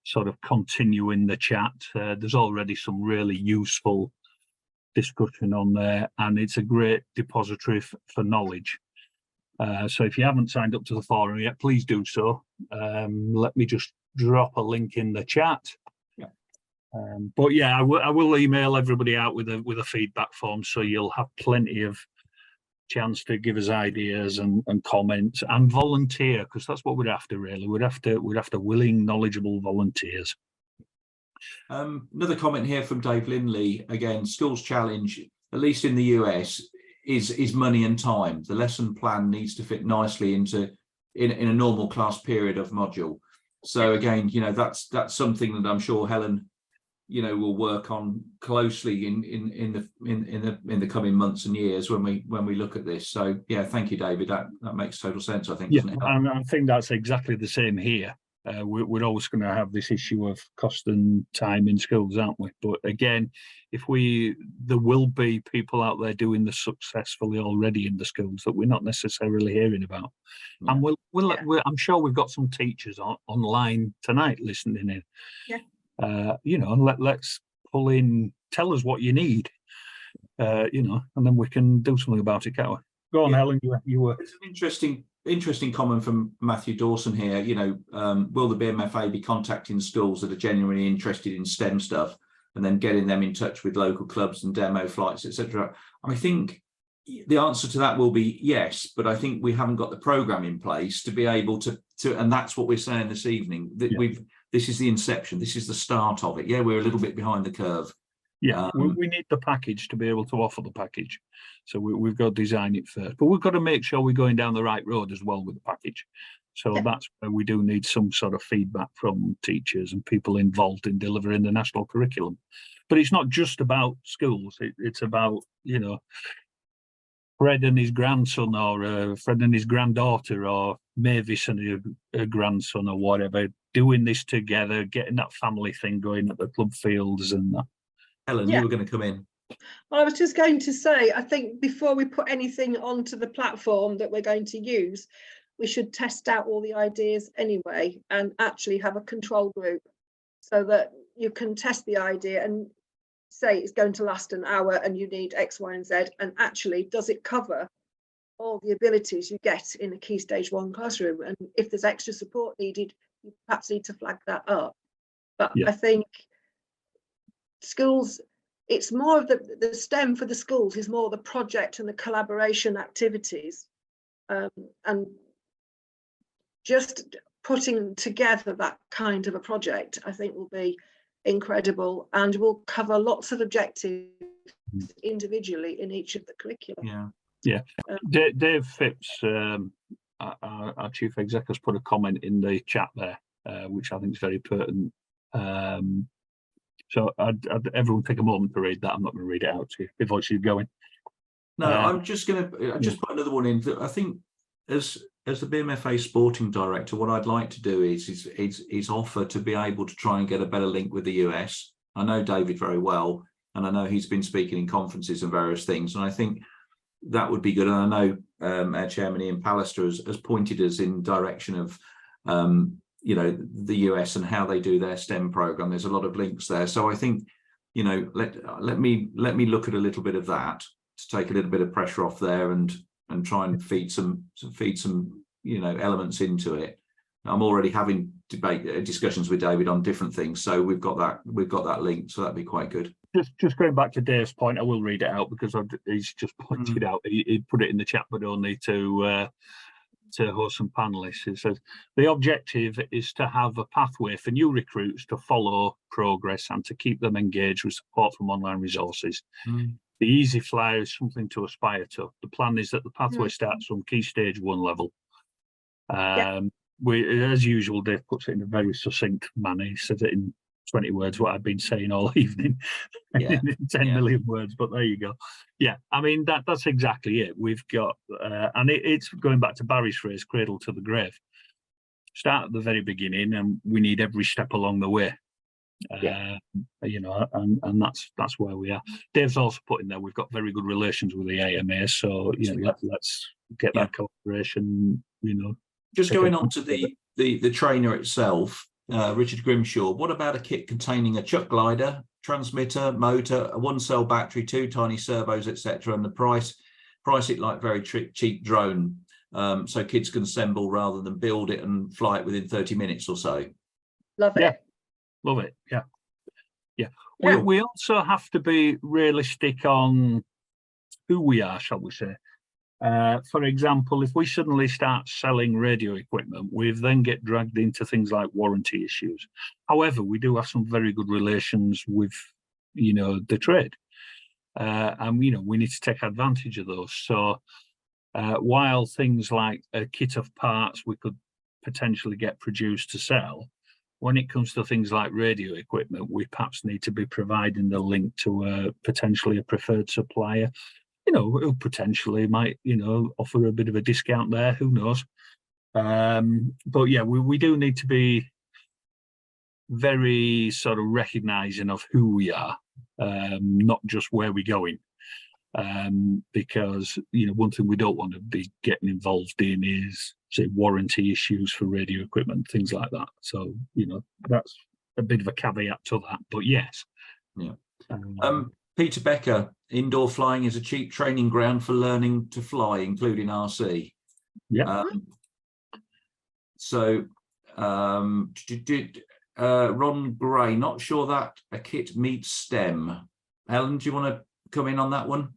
sort of continuing the chat. There's already some really useful discussion on there, and it's a great depository for knowledge. So if you haven't signed up to the forum yet, please do so. Let me just drop a link in the chat. But yeah, I will email everybody out with a feedback form, so you'll have plenty of chance to give us ideas and comments and volunteer, because that's what we'd have to really. We'd have to willing, knowledgeable volunteers. Another comment here from Dave Linley. Again, Schools Challenge, at least in the US, is money and time. The lesson plan needs to fit nicely in a normal class period of module. So again, that's something that I'm sure Helen will work on closely in the coming months and years when we look at this. So yeah, thank you, David. That makes total sense, I think. Yeah, and I think that's exactly the same here. We're always going to have this issue of cost and time in schools, aren't we? But again, there will be people out there doing this successfully already in the schools that we're not necessarily hearing about. Yeah. And I'm sure we've got some teachers online tonight listening in. Yeah. Let's pull in, tell us what you need, you know, and then we can do something about it, can't we? Go on, Yeah. Helen, you were. It's an interesting comment from Matthew Dawson here. You know, will the BMFA be contacting schools that are genuinely interested in STEM stuff and then getting them in touch with local clubs and demo flights, etc.? I think the answer to that will be yes, but I think we haven't got the program in place to be able to, and that's what we're saying this evening, that this is the inception, this is the start of it. Yeah, we're a little bit behind the curve. Yeah, we need the package to be able to offer the package. So we've got to design it first, but we've got to make sure we're going down the right road as well with the package. So that's where we do need some sort of feedback from teachers and people involved in delivering the national curriculum. But it's not just about schools. It's about, you know, Fred and his grandson, or Fred and his granddaughter, or Mavis and her grandson, or whatever, doing this together, getting that family thing going at the club fields and that. Helen, you were going to come in. Well, I was just going to say, I think before we put anything onto the platform that we're going to use, we should test out all the ideas anyway and actually have a control group so that you can test the idea and say it's going to last an hour and you need X, Y, and Z, and actually does it cover all the abilities you get in a Key Stage 1 classroom? And if there's extra support needed, you perhaps need to flag that up. But I think schools, it's more of the STEM for the schools is more the project and the collaboration activities, and just putting together that kind of a project, I think, will be incredible and will cover lots of objectives individually in each of the curricula. Dave Phipps, our chief exec, has put a comment in the chat there, which I think is very pertinent. So everyone take a moment to read that. I'm not going to read it out to you before she's going. No, I'm just going to just put another one in. I think as the BMFA sporting director, what I'd like to do is offer to be able to try and get a better link with the US. I know David very well, and I know he's been speaking in conferences and various things, and I think that would be good. And I know our chairman Ian Pallister has pointed us in direction of you know, the US and how they do their STEM program. There's a lot of links there. So I think, you know, let me look at a little bit of that to take a little bit of pressure off there and try and feed some you know, elements into it. I'm already having discussions with David on different things, so we've got that link, so that'd be quite good. Just going back to Dave's point, I will read it out because he's just pointed out, he put it in the chat, but only to host some panelists. It says the objective is to have a pathway for new recruits to follow progress and to keep them engaged with support from online resources. The easy flyer is something to aspire to. The plan is that the pathway starts from Key Stage 1 level. We, as usual, Dave puts it in a very succinct manner. He says it in 20 words, what I've been saying all evening, in 10 million words, but there you go. Yeah, I mean, that's exactly it. We've got, and it's going back to Barry's phrase, cradle to the grave. Start at the very beginning, and we need every step along the way. You know, and that's where we are. Dave's also put in there, we've got very good relations with the AMA, so, you know, let's get that cooperation, you know. Just going on to the trainer itself, Richard Grimshaw, what about a kit containing a chuck glider, transmitter, motor, a 1-cell battery, 2 tiny servos, etc., and the price it like very cheap drone, so kids can assemble rather than build it and fly it within 30 minutes or so? Love it. Love it. Yeah. We also have to be realistic on who we are, shall we say. For example, if we suddenly start selling radio equipment, we then get dragged into things like warranty issues. However, we do have some very good relations with, you know, the trade, and, you know, we need to take advantage of those. So while things like a kit of parts we could potentially get produced to sell, when it comes to things like radio equipment, we perhaps need to be providing the link to potentially a preferred supplier, you know, who potentially might, you know, offer a bit of a discount there, who knows. But yeah, we do need to be very sort of recognizing of who we are, not just where we're going. Because, you know, one thing we don't want to be getting involved in is, say, warranty issues for radio equipment, things like that. So, you know, that's a bit of a caveat to that. But yes, Peter Becker, indoor flying is a cheap training ground for learning to fly, including RC. Yeah. Ron Gray, not sure that a kit meets STEM. Helen, do you want to come in on that one?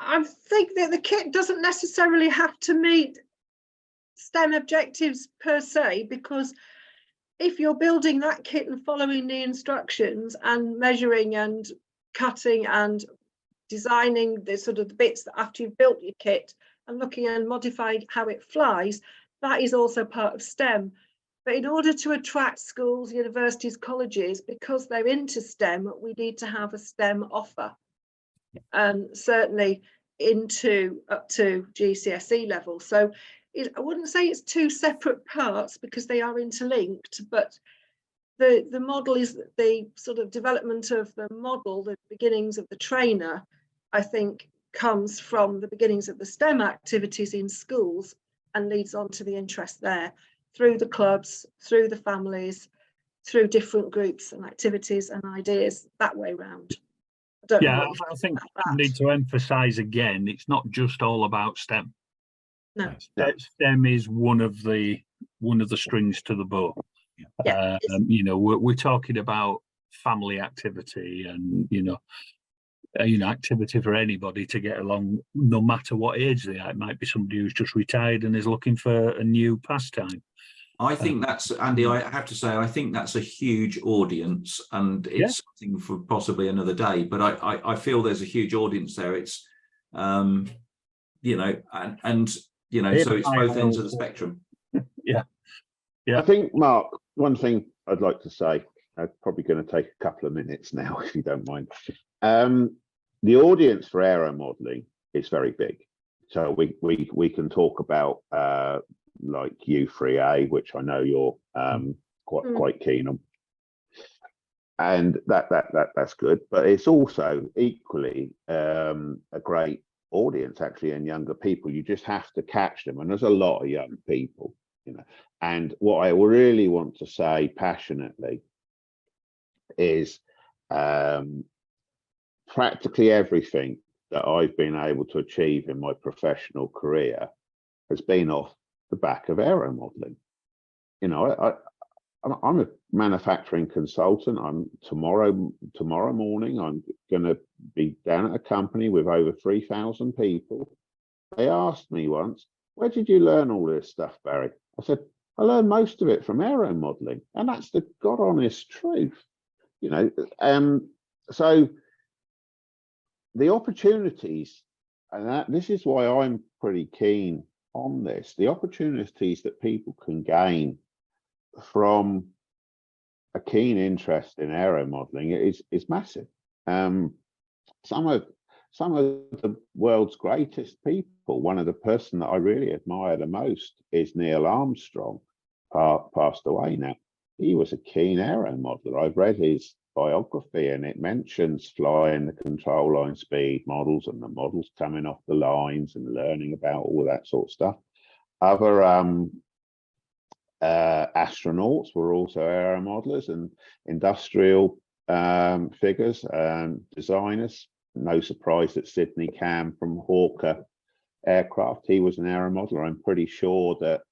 I think that the kit doesn't necessarily have to meet STEM objectives per se, because if you're building that kit and following the instructions and measuring and cutting and designing the sort of the bits that after you've built your kit and looking and modifying how it flies, that is also part of STEM. But in order to attract schools, universities, colleges, because they're into STEM, we need to have a STEM offer. And certainly up to GCSE level. So I wouldn't say it's two separate parts because they are interlinked, but the model is the sort of development of the model, the beginnings of the trainer, I think comes from the beginnings of the STEM activities in schools and leads on to the interest there through the clubs, through the families, through different groups and activities and ideas that way round. I think we need to emphasise again, it's not just all about STEM. No. STEM is one of the strings to the bow. We're talking about family activity and activity for anybody to get along, no matter what age they are. It might be somebody who's just retired and is looking for a new pastime. I think that's, Andy, I have to say, I think that's a huge audience, and it's something for possibly another day, but I feel there's a huge audience there. It's, so it's both ends of the spectrum. Yeah. I think, Mark, one thing I'd like to say, I'm probably going to take a couple of minutes now, if you don't mind. The audience for aero modelling is very big. So we can talk about like U3A, which I know you're quite keen on, and that's good. But it's also equally a great audience actually in younger people. You just have to catch them, and there's a lot of young people, And what I really want to say passionately is practically everything that I've been able to achieve in my professional career has been off the back of aero modelling. I'm a manufacturing consultant. Tomorrow morning, I'm going to be down at a company with over 3,000 people. They asked me once, "Where did you learn all this stuff, Barry?" I said, "I learned most of it from aero modelling," and that's the God honest truth. So the opportunities, and this is why I'm pretty keen on this, the opportunities that people can gain from a keen interest in aero modelling is massive. Some of the world's greatest people, one of the person that I really admire the most is Neil Armstrong, passed away now. He was a keen aero modeler. I've read his biography and it mentions flying the control line speed models and the models coming off the lines and learning about all that sort of stuff. Other astronauts were also aero modelers and industrial figures and designers. No surprise that Sidney Cam from Hawker Aircraft, he was an aero modeler. I'm pretty sure that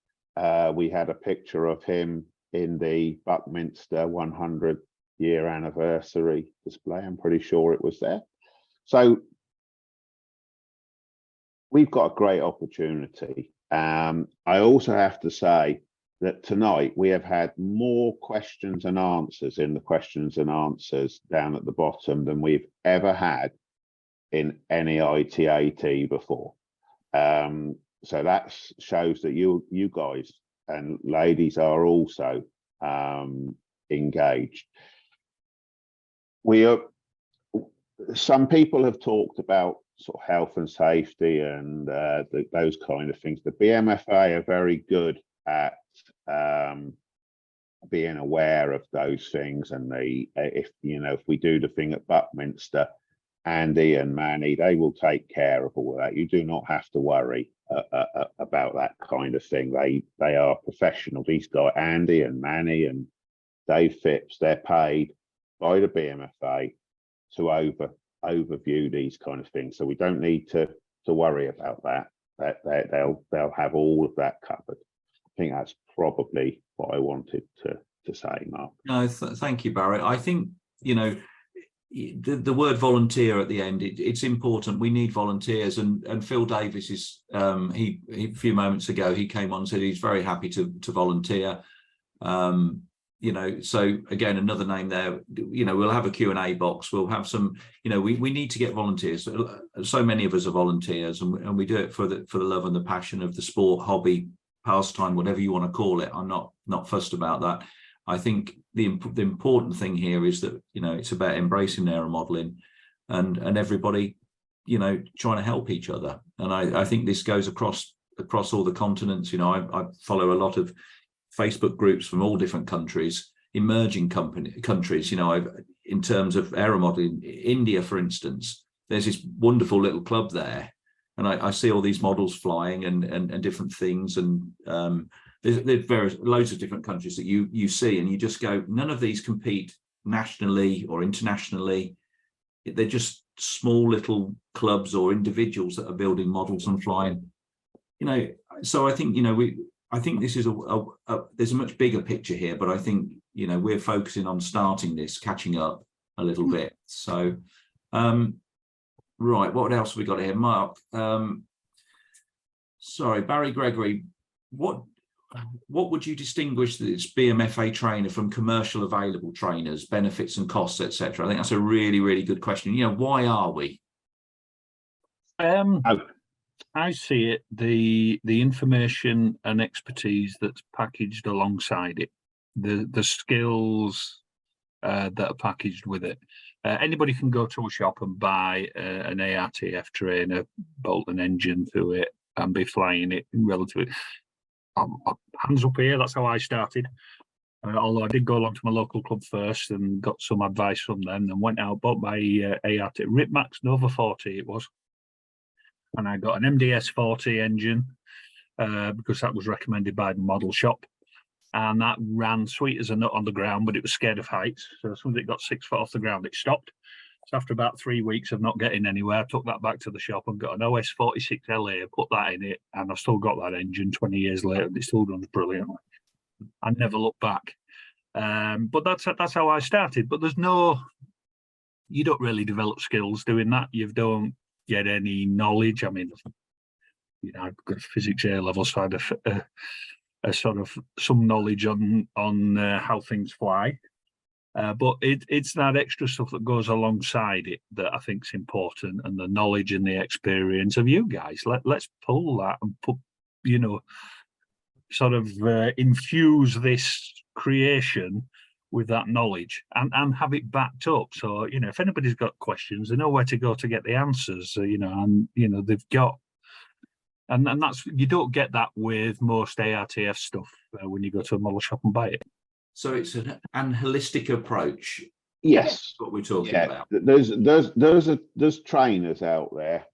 we had a picture of him in the Buckminster 100-year anniversary display. I'm pretty sure it was there. So we've got a great opportunity. I also have to say that tonight we have had more questions and answers in the questions and answers down at the bottom than we've ever had in any ITAT before. So that shows that you guys and ladies are also engaged. Some people have talked about sort of health and safety and those kind of things. The BMFA are very good at being aware of those things, and if we do the thing at Buckminster, Andy and Manny, they will take care of all of that. You do not have to worry about that kind of thing. They are professional. These guys, Andy and Manny and Dave Phipps, they're paid by the BMFA to overview these kind of things. So we don't need to worry about that. They'll have all of that covered. I think that's probably what I wanted to say, Mark. No, thank you, Barry. I think, you know, the word volunteer at the end, it's important. We need volunteers, and Phil Davis is he a few moments ago he came on and said he's very happy to volunteer. You know, so again, another name there. You know, we'll have a Q&A box, we'll have some, you know, we need to get volunteers. So many of us are volunteers, and we do it for the love and the passion of the sport, hobby, pastime, whatever you want to call it. I'm not fussed about that. I think the important thing here is that, you know, it's about embracing error modeling and everybody, you know, trying to help each other. And I think this goes across all the continents. You know, I follow a lot of Facebook groups from all different countries, emerging countries, you know, in terms of error modeling. India, for instance, there's this wonderful little club there, and I see all these models flying and different things, and there's loads of different countries that you see, and you just go, none of these compete nationally or internationally. They're just small little clubs or individuals that are building models and flying, you know. So I think, you know, I think this is there's a much bigger picture here, but I think, you know, we're focusing on starting this, catching up a little bit. So right, what else have we got here, Mark? Sorry, Barry Gregory, what would you distinguish this BMFA trainer from commercial available trainers, benefits and costs, etc.? I think that's a really, really good question. You know, why are we? I see it, the information and expertise that's packaged alongside it, the skills that are packaged with it. Anybody can go to a shop and buy an ARTF trainer, bolt an engine to it, and be flying it relatively. Hands up here, that's how I started. Although I did go along to my local club first and got some advice from them, then went out, bought my ART Ripmax Nova 40 it was. And I got an MDS 40 engine because that was recommended by the model shop. And that ran sweet as a nut on the ground, but it was scared of heights. So as soon as it got 6 foot off the ground, it stopped. So after about 3 weeks of not getting anywhere, I took that back to the shop and got an OS 46 LA, put that in it, and I've still got that engine 20 years later, and it still runs brilliantly. I never looked back. But that's how I started. But you don't really develop skills doing that. You don't get any knowledge. I mean, you know, I've got physics A level, so I had a sort of some knowledge on how things fly. But it's that extra stuff that goes alongside it that I think is important, and the knowledge and the experience of you guys. Let's pull that and put, you know, sort of infuse this creation with that knowledge and have it backed up. So, you know, if anybody's got questions, they know where to go to get the answers, you know, and, you know, they've got, and that's, you don't get that with most ARTF stuff when you go to a model shop and buy it. So it's an holistic approach. Yes, that's what we're talking about. There's trainers out there,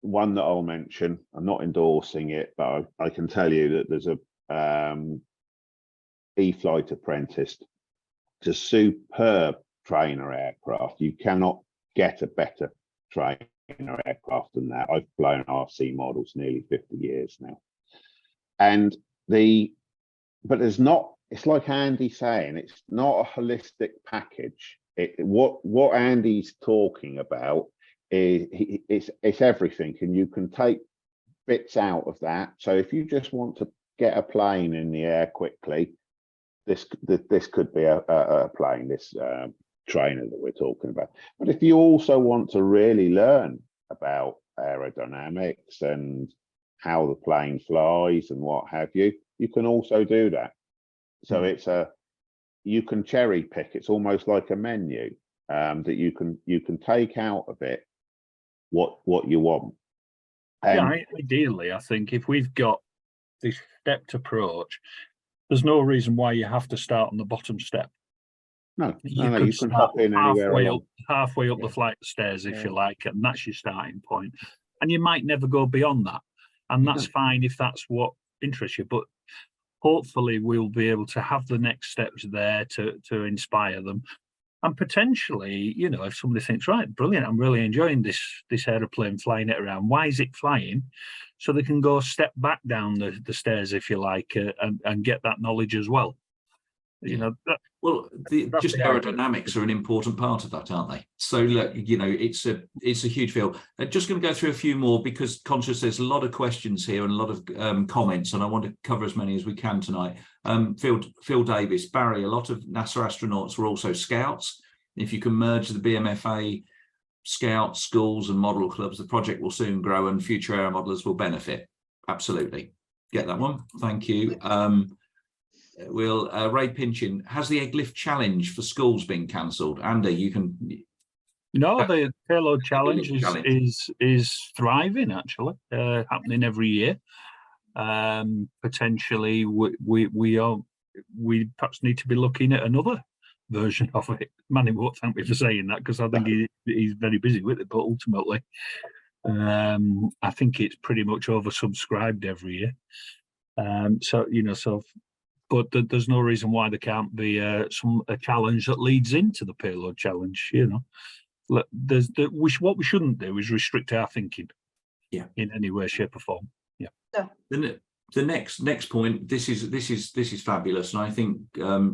one that I'll mention. I'm not endorsing it, but I can tell you that there's a E-Flight Apprentice. It's a superb trainer aircraft. You cannot get a better trainer aircraft than that. I've flown RC models nearly 50 years now, but there's not. It's like Andy's saying, it's not a holistic package. What Andy's talking about is it's everything, and you can take bits out of that. So if you just want to get a plane in the air quickly, this could be a plane, this trainer that we're talking about. But if you also want to really learn about aerodynamics and how the plane flies and what have you, you can also do that. So you can cherry pick. It's almost like a menu that you can take out of it what you want. Yeah, ideally, I think if we've got this stepped approach, there's no reason why you have to start on the bottom step. No, you can hop in halfway up the flight of stairs if you like, and that's your starting point. And you might never go beyond that, and that's fine if that's what interests you. But hopefully we'll be able to have the next steps there to inspire them. And potentially, you know, if somebody thinks, right, brilliant, I'm really enjoying this aeroplane, flying it around. Why is it flying? So they can go step back down the stairs, if you like, and get that knowledge as well. You know, just aerodynamics are an important part of that, aren't they? So look, you know, it's a huge field. Just going to go through a few more because conscious there's a lot of questions here and a lot of comments, and I want to cover as many as we can tonight. Phil Davis, Barry, a lot of NASA astronauts were also scouts. If you can merge the BMFA scouts, schools and model clubs, the project will soon grow and future air modelers will benefit. Absolutely. Get that one. Thank you. Ray Pinchin, has the egg lift challenge for schools been cancelled? Andy, you can. No, the payload challenge is thriving, actually, happening every year. Potentially, we perhaps need to be looking at another version of it. Manny won't thank me for saying that because I think he's very busy with it. But ultimately, I think it's pretty much oversubscribed every year. So you know, but there's no reason why there can't be a challenge that leads into the payload challenge. You know, what we shouldn't do is restrict our thinking. Yeah. In any way, shape, or form. Yeah. The next point. This is fabulous, and I think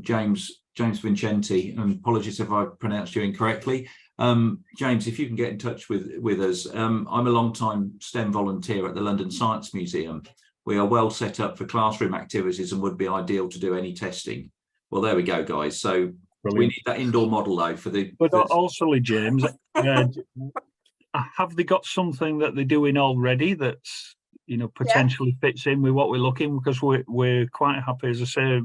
James Vincenti. And apologies if I pronounced you incorrectly. James, if you can get in touch with us. I'm a long-time STEM volunteer at the London Science Museum. We are well set up for classroom activities and would be ideal to do any testing. Well, there we go, guys. So brilliant. We need that indoor model though for the. But also, James, have they got something that they're doing already that's, you know, potentially fits in with what we're looking? Because we're quite happy, as I say,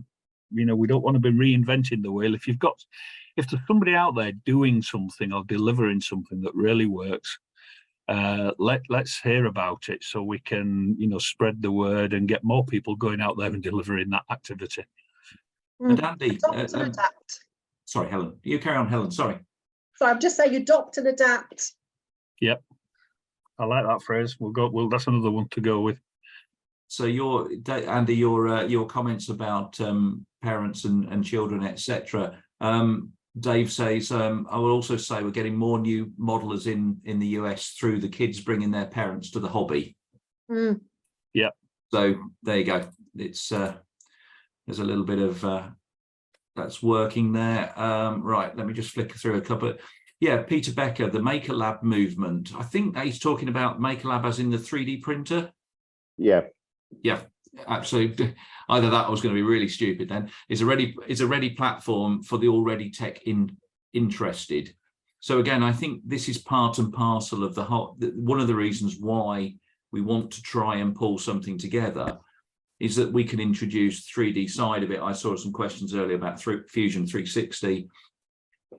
you know, we don't want to be reinventing the wheel. If there's somebody out there doing something or delivering something that really works, let's hear about it so we can, you know, spread the word and get more people going out there and delivering that activity. And Andy, adopt and adapt. Sorry, Helen, you carry on, Helen. Sorry. So I'm just saying, adopt and adapt. Yep, I like that phrase. That's another one to go with. So Andy, your comments about parents and children, etc. Dave says, I will also say we're getting more new modelers in the US through the kids bringing their parents to the hobby. Yeah. So there you go. It's there's a little bit of that's working there. Right, let me just flick through a couple. Yeah, Peter Becker, the Maker Lab movement. I think he's talking about Maker Lab as in the 3D printer. Yeah. Yeah, absolutely. Either that or was going to be really stupid then. It's a ready platform for the already tech interested. So again, I think this is part and parcel of one of the reasons why we want to try and pull something together is that we can introduce 3D side of it. I saw some questions earlier about Fusion 360.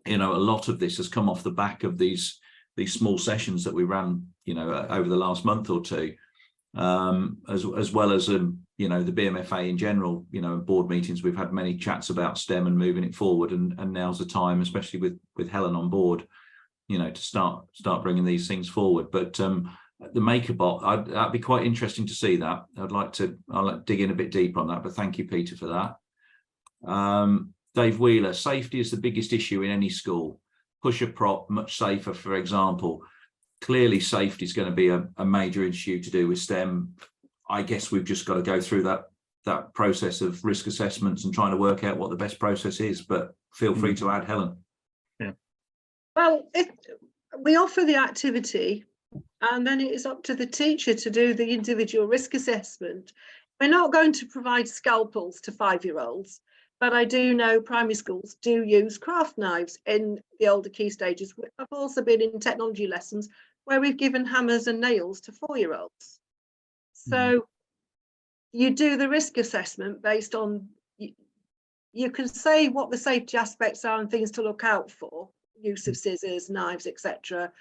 You know, a lot of this has come off the back of these small sessions that we ran, you know, over the last month or two. As well as you know, the BMFA in general, you know, board meetings, we've had many chats about STEM and moving it forward, and now's the time, especially with Helen on board, you know, to start bringing these things forward. But the MakerBot, that'd be quite interesting to see that. I'll like to dig in a bit deeper on that, but thank you, Peter, for that. Dave Wheeler, safety is the biggest issue in any school. Push a prop, much safer, for example. Clearly, safety is going to be a major issue to do with STEM. I guess we've just got to go through that process of risk assessments and trying to work out what the best process is. But feel free to add, Helen. Yeah. Well, we offer the activity, and then it is up to the teacher to do the individual risk assessment. We're not going to provide scalpels to 5-year-olds, but I do know primary schools do use craft knives in the older key stages. I've also been in technology lessons where we've given hammers and nails to 4-year-olds. So you do the risk assessment based on, you can say what the safety aspects are and things to look out for, use of scissors, knives, etc.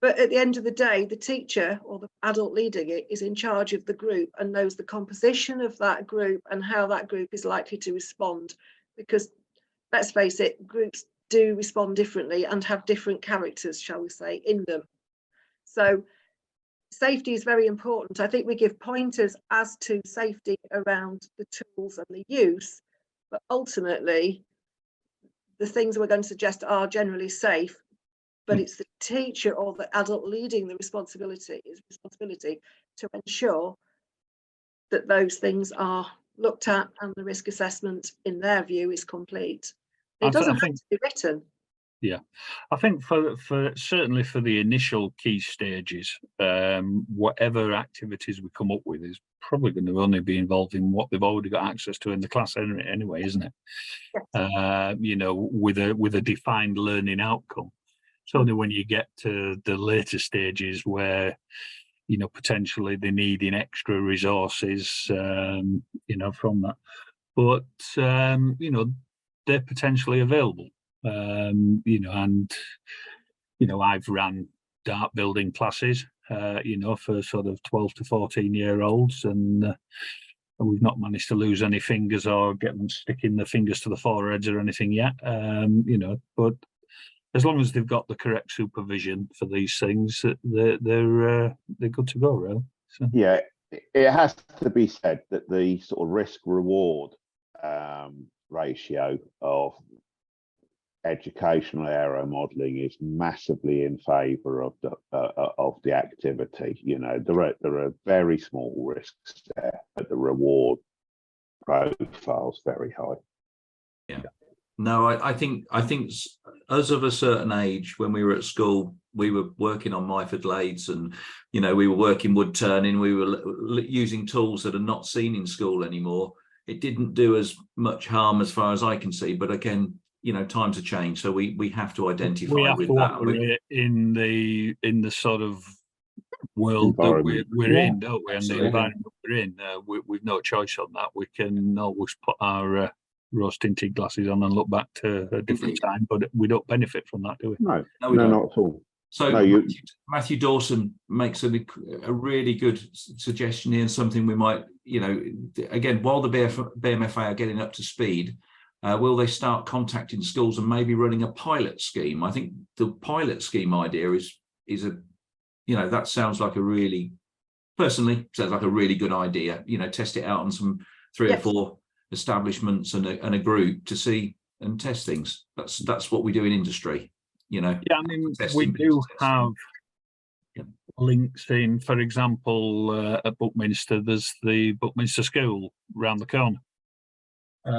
But at the end of the day, the teacher or the adult leading it is in charge of the group and knows the composition of that group and how that group is likely to respond. Because let's face it, groups do respond differently and have different characters, shall we say, in them. So safety is very important. I think we give pointers as to safety around the tools and the use, but ultimately the things we're going to suggest are generally safe, but it's the teacher or the adult leading the responsibility to ensure that those things are looked at and the risk assessment in their view is complete. It doesn't have to be written. Yeah, I think for certainly for the initial key stages, whatever activities we come up with is probably going to only be involved in what they've already got access to in the class anyway, isn't it? Yes. You know, with a defined learning outcome. It's only when you get to the later stages where, you know, potentially they're needing extra resources, you know, from that. But you know, they're potentially available. You know, and you know, I've ran dart building classes, you know, for sort of 12 to 14-year-olds, and we've not managed to lose any fingers or get them sticking their fingers to the foreheads or anything yet. You know, but as long as they've got the correct supervision for these things, they're good to go, really. So. Yeah, it has to be said that the sort of risk reward ratio of educational aero modelling is massively in favour of the activity. You know, there are very small risks there, but the reward profile is very high. Yeah. No, I think as of a certain age, when we were at school, we were working on Myford lathes, and you know, we were working wood turning. We were using tools that are not seen in school anymore. It didn't do as much harm as far as I can see, but again, you know, times have changed, so we have to identify we have with to that. Operate in the sort of world that we're in, don't we? And the environment we're in, we've no choice on that. We can always put our rose tinted glasses on and look back to a different time, but we don't benefit from that, do we? No, we don't. Not at all. So no, Matthew Dawson makes a really good suggestion here, and something we might, you know, again, while the BMFA are getting up to speed, will they start contacting schools and maybe running a pilot scheme? I think the pilot scheme idea is a, you know, that sounds like a really, personally, sounds like a really good idea. You know, test it out on some 3 or 4 establishments and a group to see and test things. That's what we do in industry. You know, yeah, I mean, we do have links in, for example, at Buckminster, there's the Buckminster School round the corner.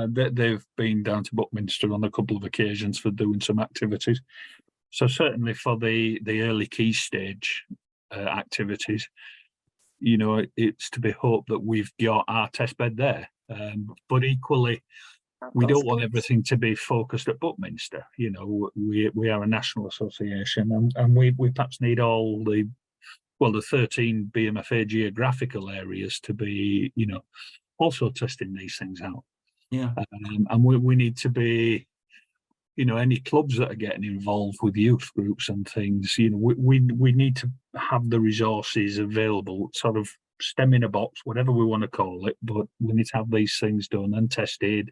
They've been down to Buckminster on a couple of occasions for doing some activities. So certainly for the early key stage activities, you know, it's to be hoped that we've got our test bed there. But equally, we don't want everything to be focused at Buckminster. You know, we are a national association, and we perhaps need all the 13 BMFA geographical areas to be, you know, also testing these things out. Yeah, and we need to be, you know, any clubs that are getting involved with youth groups and things. You know, we need to have the resources available, sort of STEM in a box, whatever we want to call it. But we need to have these things done and tested.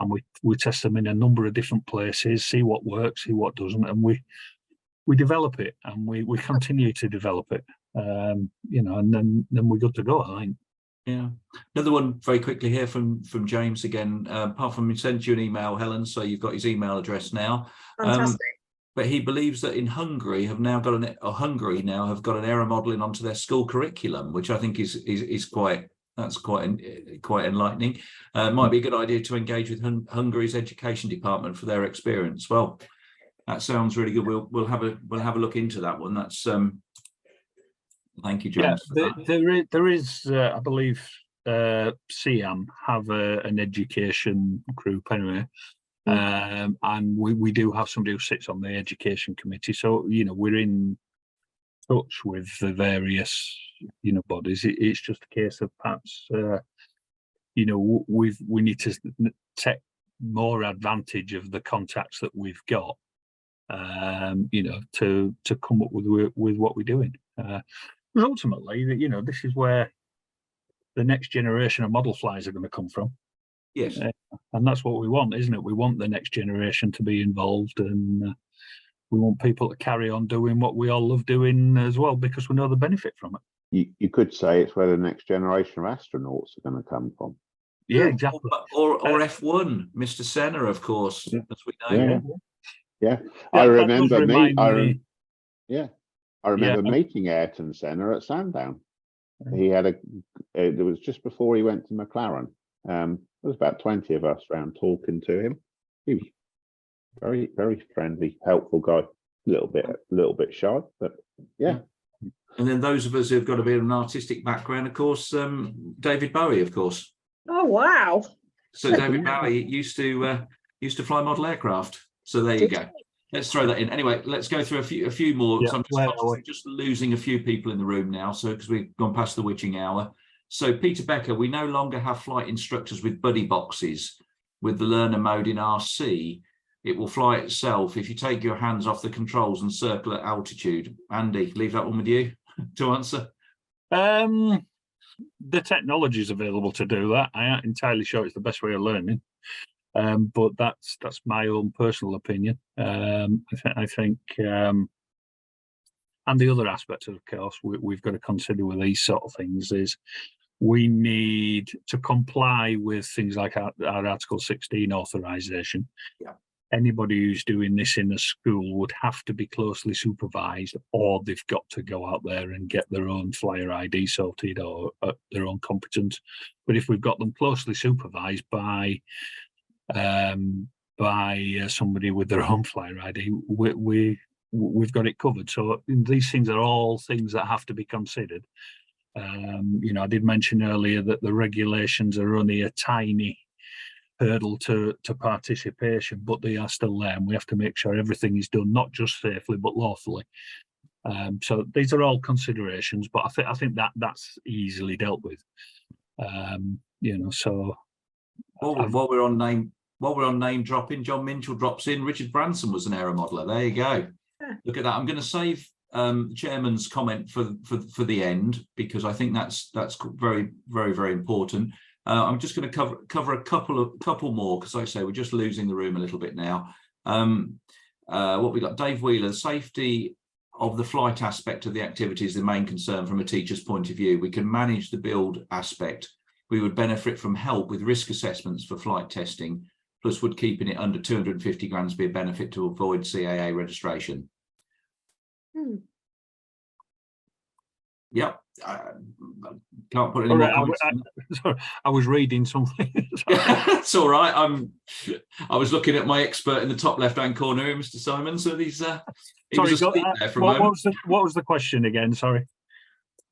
And we test them in a number of different places, see what works, see what doesn't, and we develop it, and we continue to develop it. You know, and then we're good to go, I think. Yeah. Another one very quickly here from James again. Apart from he sent you an email, Helen, so you've got his email address now. Fantastic. But he believes that in Hungary have now got an aero modelling onto their school curriculum, which I think is quite enlightening. Might be a good idea to engage with Hungary's education department for their experience. Well, that sounds really good. We'll have a look into that one. That's thank you, James. Yeah, there is I believe CM have an education group anyway. And we do have somebody who sits on the education committee, so you know, we're in touch with the various, you know, bodies. It's just a case of perhaps you know, we need to take more advantage of the contacts that we've got, you know, to come up with what we're doing. But ultimately, you know, this is where the next generation of model flyers are going to come from. Yes. And that's what we want, isn't it? We want the next generation to be involved and we want people to carry on doing what we all love doing as well, because we know the benefit from it. You could say it's where the next generation of astronauts are going to come from. Yeah, exactly. Or F1, Mr. Senna, of course, Yeah. as we know. Yeah. I remember Yeah. meeting Ayrton Senna at Sandown. He had it was just before he went to McLaren. There was about 20 of us around talking to him. He was very, very friendly, helpful guy. A little bit shy, but yeah. And then those of us who've got a bit of an artistic background, of course, David Bowie, of course. Oh, wow. So David Bowie used to fly model aircraft. So there you go. Let's throw that in. Anyway, let's go through a few more. Yeah, So I'm just losing a few people in the room now. So because we've gone past the witching hour. So Peter Becker, we no longer have flight instructors with buddy boxes. With the learner mode in RC, it will fly itself if you take your hands off the controls and circle at altitude. Andy, leave that one with you to answer. The technology is available to do that. I ain't entirely sure it's the best way of learning, but that's my own personal opinion. I think, and the other aspect, of course, we've got to consider with these sort of things is we need to comply with things like our Article 16 authorization. Yeah. Anybody who's doing this in a school would have to be closely supervised, or they've got to go out there and get their own flyer ID sorted or their own competence. But if we've got them closely supervised by somebody with their own flyer ID, we've got it covered. So these things are all things that have to be considered. I did mention earlier that the regulations are only a tiny hurdle to participation, but they are still there, and we have to make sure everything is done not just safely but lawfully. So these are all considerations, but I think that's easily dealt with. So while we're on name dropping, John Minchell drops in. Richard Branson was an aero modeler. There you go. Yeah. Look at that. I'm going to save the chairman's comment for the end, because I think that's very, very, very important. I'm just going to cover a couple more, because like I say, we're just losing the room a little bit now. What we got, Dave Wheeler, the safety of the flight aspect of the activity is the main concern from a teacher's point of view. We can manage the build aspect. We would benefit from help with risk assessments for flight testing, plus would keeping it under 250 grams be a benefit to avoid CAA registration. Yep. Can't put any more comments. Sorry, I was reading something. It's all right. I was looking at my expert in the top left-hand corner here, Mr. Simon. So he was asleep there for a moment. What was the question again? Sorry.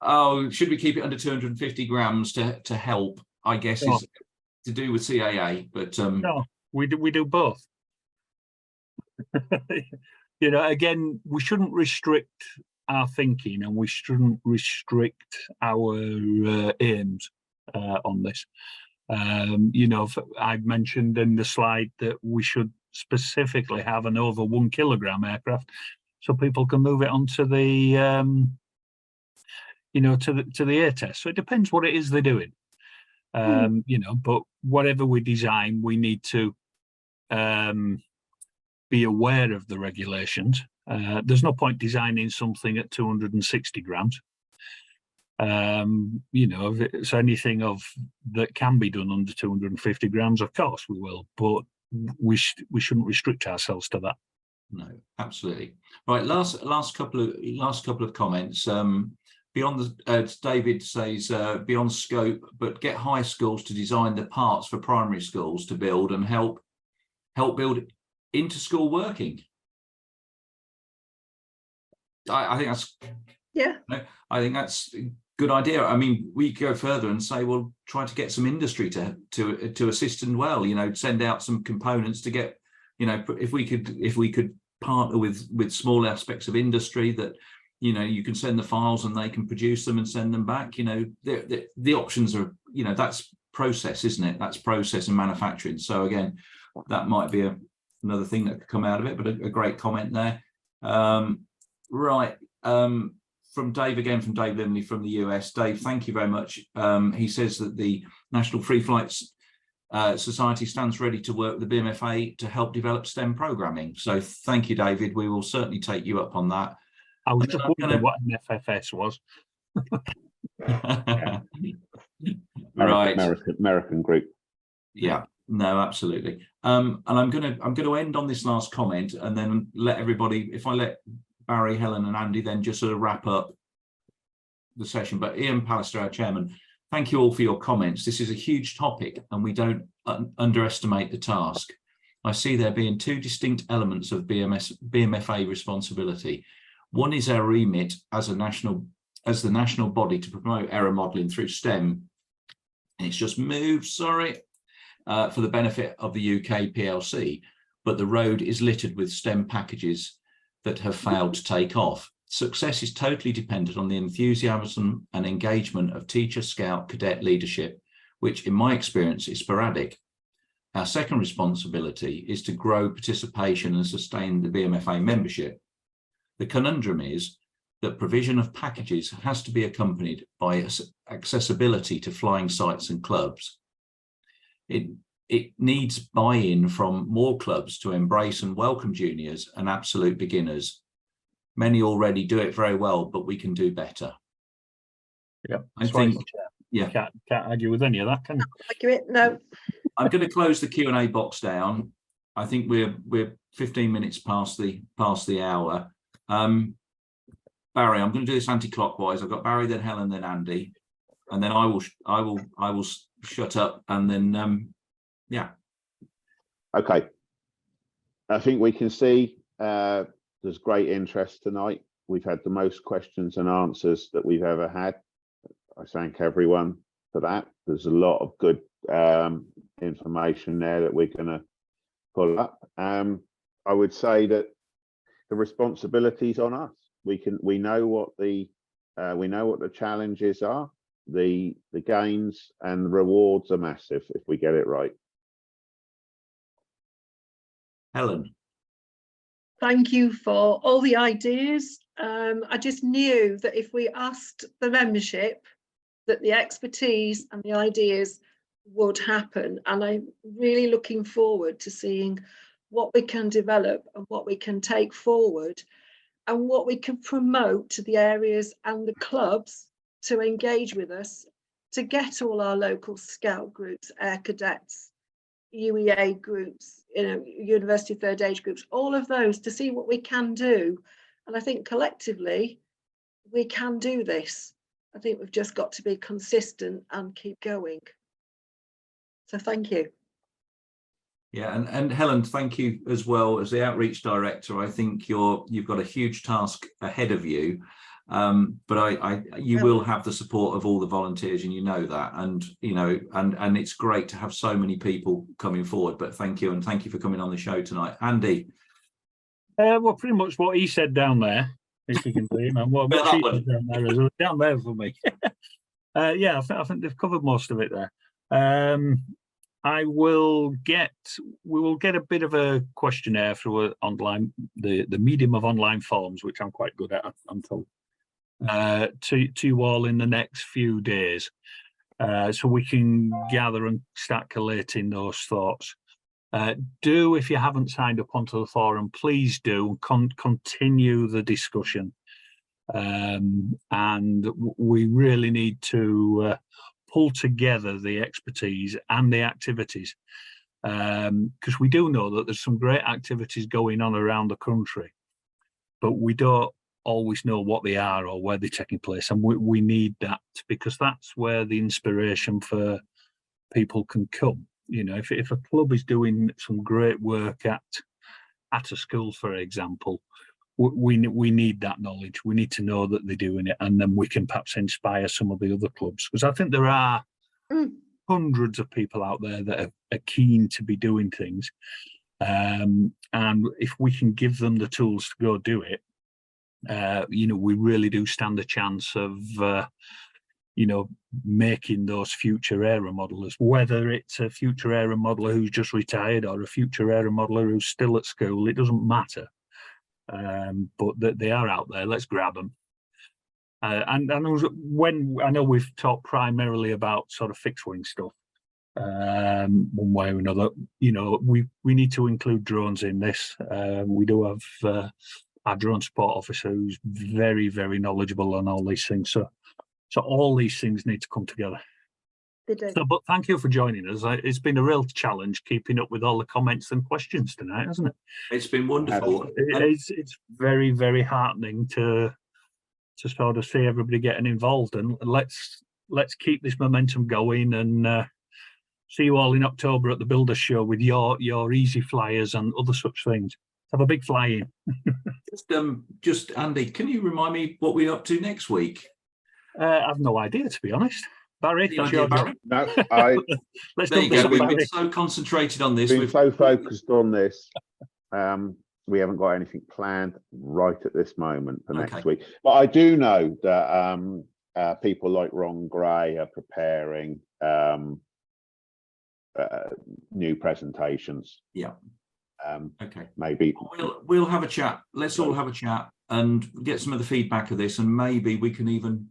Oh, should we keep it under 250 grams to help? I guess is to do with CAA, but no, we do both. Again, we shouldn't restrict our thinking, and we shouldn't restrict our aims on this. I've mentioned in the slide that we should specifically have an over 1 kilogram aircraft, so people can move it onto the to the air test. So it depends what it is they're doing. But whatever we design, we need to be aware of the regulations. There's no point designing something at 260 grams. If it's anything that can be done under 250 grams, of course we will, but we shouldn't restrict ourselves to that. No, absolutely. Right, last couple of comments. Beyond David says beyond scope, but get high schools to design the parts for primary schools to build and help build into school working. I think that's I think that's a good idea. I mean, we go further and say, well, try to get some industry to assist as well. Send out some components to get. If we could partner with small aspects of industry that. You can send the files and they can produce them and send them back. The options are, that's process, isn't it? That's process and manufacturing. So again, that might be another thing that could come out of it, but a great comment there. Right. From Dave Limley from the US. Dave, thank you very much. He says that the National Free Flights Society stands ready to work with the BMFA to help develop STEM programming. So thank you, David. We will certainly take you up on that. I was just wondering what an FFS was. Right. American group. Yeah, no, absolutely. And I'm gonna end on this last comment and then let everybody, if I let Barry, Helen and Andy then just sort of wrap up the session. But Ian Pallister, our chairman, thank you all for your comments. This is a huge topic and we don't underestimate the task. I see there being two distinct elements of BMFA responsibility. One is our remit as the national body to promote error modelling through STEM. It's just moved, sorry, for the benefit of the UK PLC, but the road is littered with STEM packages that have failed to take off. Success is totally dependent on the enthusiasm and engagement of teacher, scout, cadet leadership, which in my experience is sporadic. Our second responsibility is to grow participation and sustain the BMFA membership. The conundrum is that provision of packages has to be accompanied by accessibility to flying sites and clubs. It needs buy-in from more clubs to embrace and welcome juniors and absolute beginners. Many already do it very well, but we can do better. Yeah, I think, yeah. Can't argue with any of that, can you? Argue it? No. I'm going to close the Q&A box down. I think we're 15 minutes past the hour. Barry, I'm going to do this anti-clockwise. I've got Barry, then Helen, then Andy, and then I will shut up, and then yeah. Okay. I think we can see there's great interest tonight. We've had the most questions and answers that we've ever had. I thank everyone for that. There's a lot of good information there that we're going to pull up. I would say that the responsibility's on us. We know what the challenges are. The gains and rewards are massive if we get it right. Helen. Thank you for all the ideas. I just knew that if we asked the membership, that the expertise and the ideas would happen. And I'm really looking forward to seeing what we can develop and what we can take forward and what we can promote to the areas and the clubs to engage with us, to get all our local scout groups, air cadets, UEA groups, university third age groups, all of those, to see what we can do. And I think collectively we can do this. I think we've just got to be consistent and keep going. So thank you. Yeah, and Helen, thank you as well as the Outreach Director. I think you've got a huge task ahead of you, but you will have the support of all the volunteers, and you know that, and and it's great to have so many people coming forward. But thank you, and thank you for coming on the show tonight, Andy. Well, pretty much what he said down there, if you can see him, and what she said down there is down there for me. Yeah, I think they've covered most of it there. We will get a bit of a questionnaire through online, the medium of online forms, which I'm quite good at, I'm told, to you all in the next few days, so we can gather and start collating those thoughts. Do, if you haven't signed up onto the forum, please do continue the discussion, and we really need to pull together the expertise and the activities, because we do know that there's some great activities going on around the country, but we don't always know what they are or where they're taking place, and we need that, because that's where the inspiration for people can come. If a club is doing some great work at a school, for example, we need that knowledge. We need to know that they're doing it, and then we can perhaps inspire some of the other clubs, because I think there are hundreds of people out there that are keen to be doing things, and if we can give them the tools to go do it, we really do stand a chance of making those future error modelers, whether it's a future error modeler who's just retired or a future error modeler who's still at school. It doesn't matter. But that they are out there, let's grab them. And when I know we've talked primarily about sort of fixed wing stuff, one way or another. You know, we need to include drones in this. We do have our drone support officer who's very, very knowledgeable on all these things. So all these things need to come together. They do. So, but thank you for joining us. It's been a real challenge keeping up with all the comments and questions tonight, hasn't it? It's been wonderful. It's very, very heartening to sort of see everybody getting involved, and let's keep this momentum going, and see you all in October at the Builders Show with your easy flyers and other such things. Have a big fly in. Just Andy, can you remind me what we're up to next week? I've no idea, to be honest. Barry, that's your job. No, Let's There do you this, go. We've Barry. been so concentrated on this. been so focused on this. We haven't got anything planned right at this moment for next week. But I do know that people like Ron Gray are preparing new presentations. Yeah. Okay. Maybe We'll have a chat. Let's all have a chat and get some of the feedback of this, and maybe we can even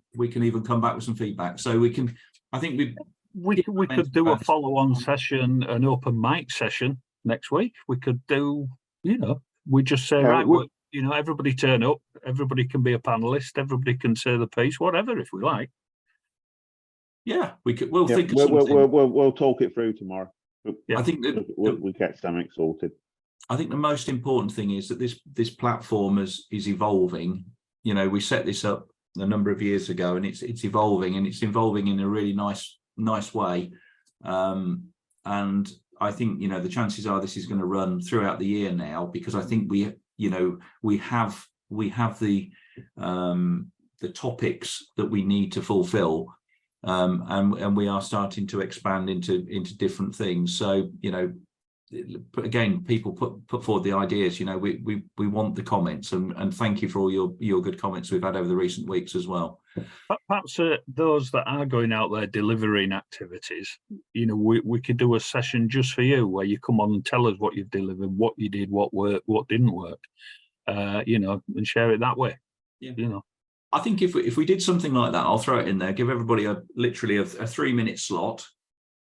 come back with some feedback. So we can. I think we could do a follow-on session, an open mic session next week. We could do, you know, we just say, right, you know, everybody turn up, everybody can be a panelist, everybody can say the piece, whatever, if we like. Yeah, we could. We'll think of we'll, something. we'll talk it through tomorrow. I think that we'll get something sorted. I think the most important thing is that this platform is evolving. You know, we set this up a number of years ago, and it's evolving, and it's evolving in a really nice way. And I think, you know, the chances are this is going to run throughout the year now, because I think we have the topics that we need to fulfill, and we are starting to expand into different things. So, you know, again, people put forward the ideas. You know, we want the comments, and thank you for all your good comments we've had over the recent weeks as well. Perhaps those that are going out there delivering activities, you know, we could do a session just for you, where you come on and tell us what you've delivered, what you did, what worked, what didn't work, you know, and share it that way. Yeah. You know, I think if we did something like that, I'll throw it in there, give everybody literally a 3-minute slot,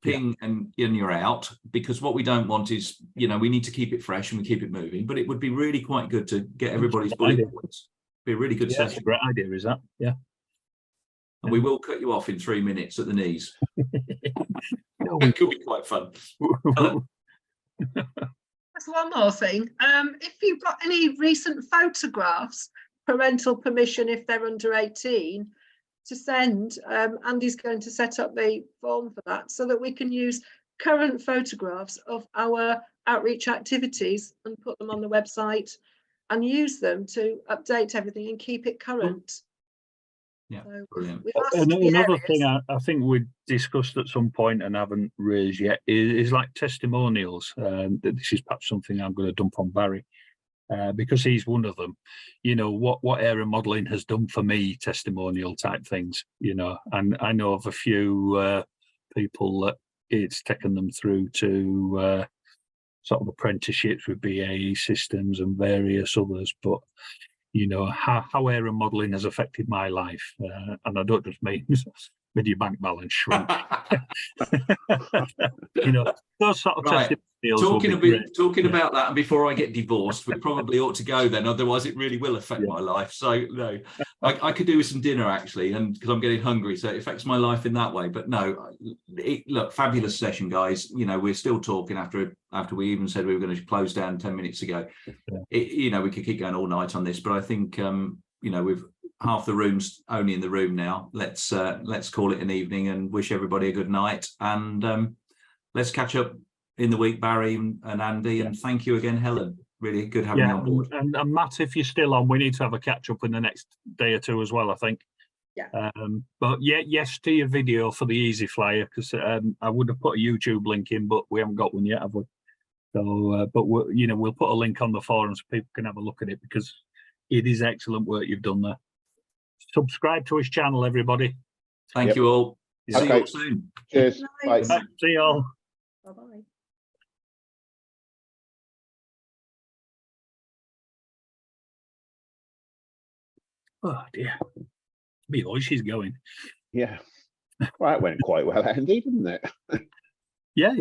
ping, and you're out, because what we don't want is, you know, we need to keep it fresh and we keep it moving, but it would be really quite good to get everybody's bullet points. Be a really good session. That's a great idea, is that? Yeah. And we will cut you off in 3 minutes at the knees. No, It could be quite fun. That's one more thing. If you've got any recent photographs, parental permission if they're under 18, to send, Andy's going to set up the form for that, so that we can use current photographs of our outreach activities and put them on the website and use them to update everything and keep it current. Yeah, so brilliant. Another thing I think we discussed at some point and haven't raised yet is like testimonials. This is perhaps something I'm going to dump on Barry, because he's one of them. You know, what area modelling has done for me, testimonial type things, you know, and I know of a few people that it's taken them through to sort of apprenticeships with BAE systems and various others, but you know, how area modelling has affected my life, and I don't just mean with your bank balance shrunk. You know, those sort of testimonials. Talking about that, and before I get divorced, we probably ought to go then. Otherwise, it really will affect my life. So no, I could do with some dinner actually, and because I'm getting hungry, so it affects my life in that way. But no, look, fabulous session, guys. You know, we're still talking after we even said we were going to close down 10 minutes ago. You know, we could keep going all night on this, but I think you know, we've half the room's only in the room now. Let's call it an evening and wish everybody a good night, and let's catch up in the week, Barry and Andy, and thank you again, Helen. Really good having you on board. And Matt, if you're still on, we need to have a catch up in the next day or two as well, I think. Yeah. But yeah, yes to your video for the easy flyer, because I would have put a YouTube link in, but we haven't got one yet, have we? So, but you know, we'll put a link on the forum so people can have a look at it, because it is excellent work you've done there. Subscribe to his channel, everybody. Thank you all. See you all soon. Cheers. Bye. See you all. Bye-bye. Oh dear, my voice is going. Yeah. Well, that went quite well, Andy, didn't it? Yeah.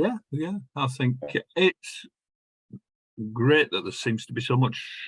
I think it's great that there seems to be so much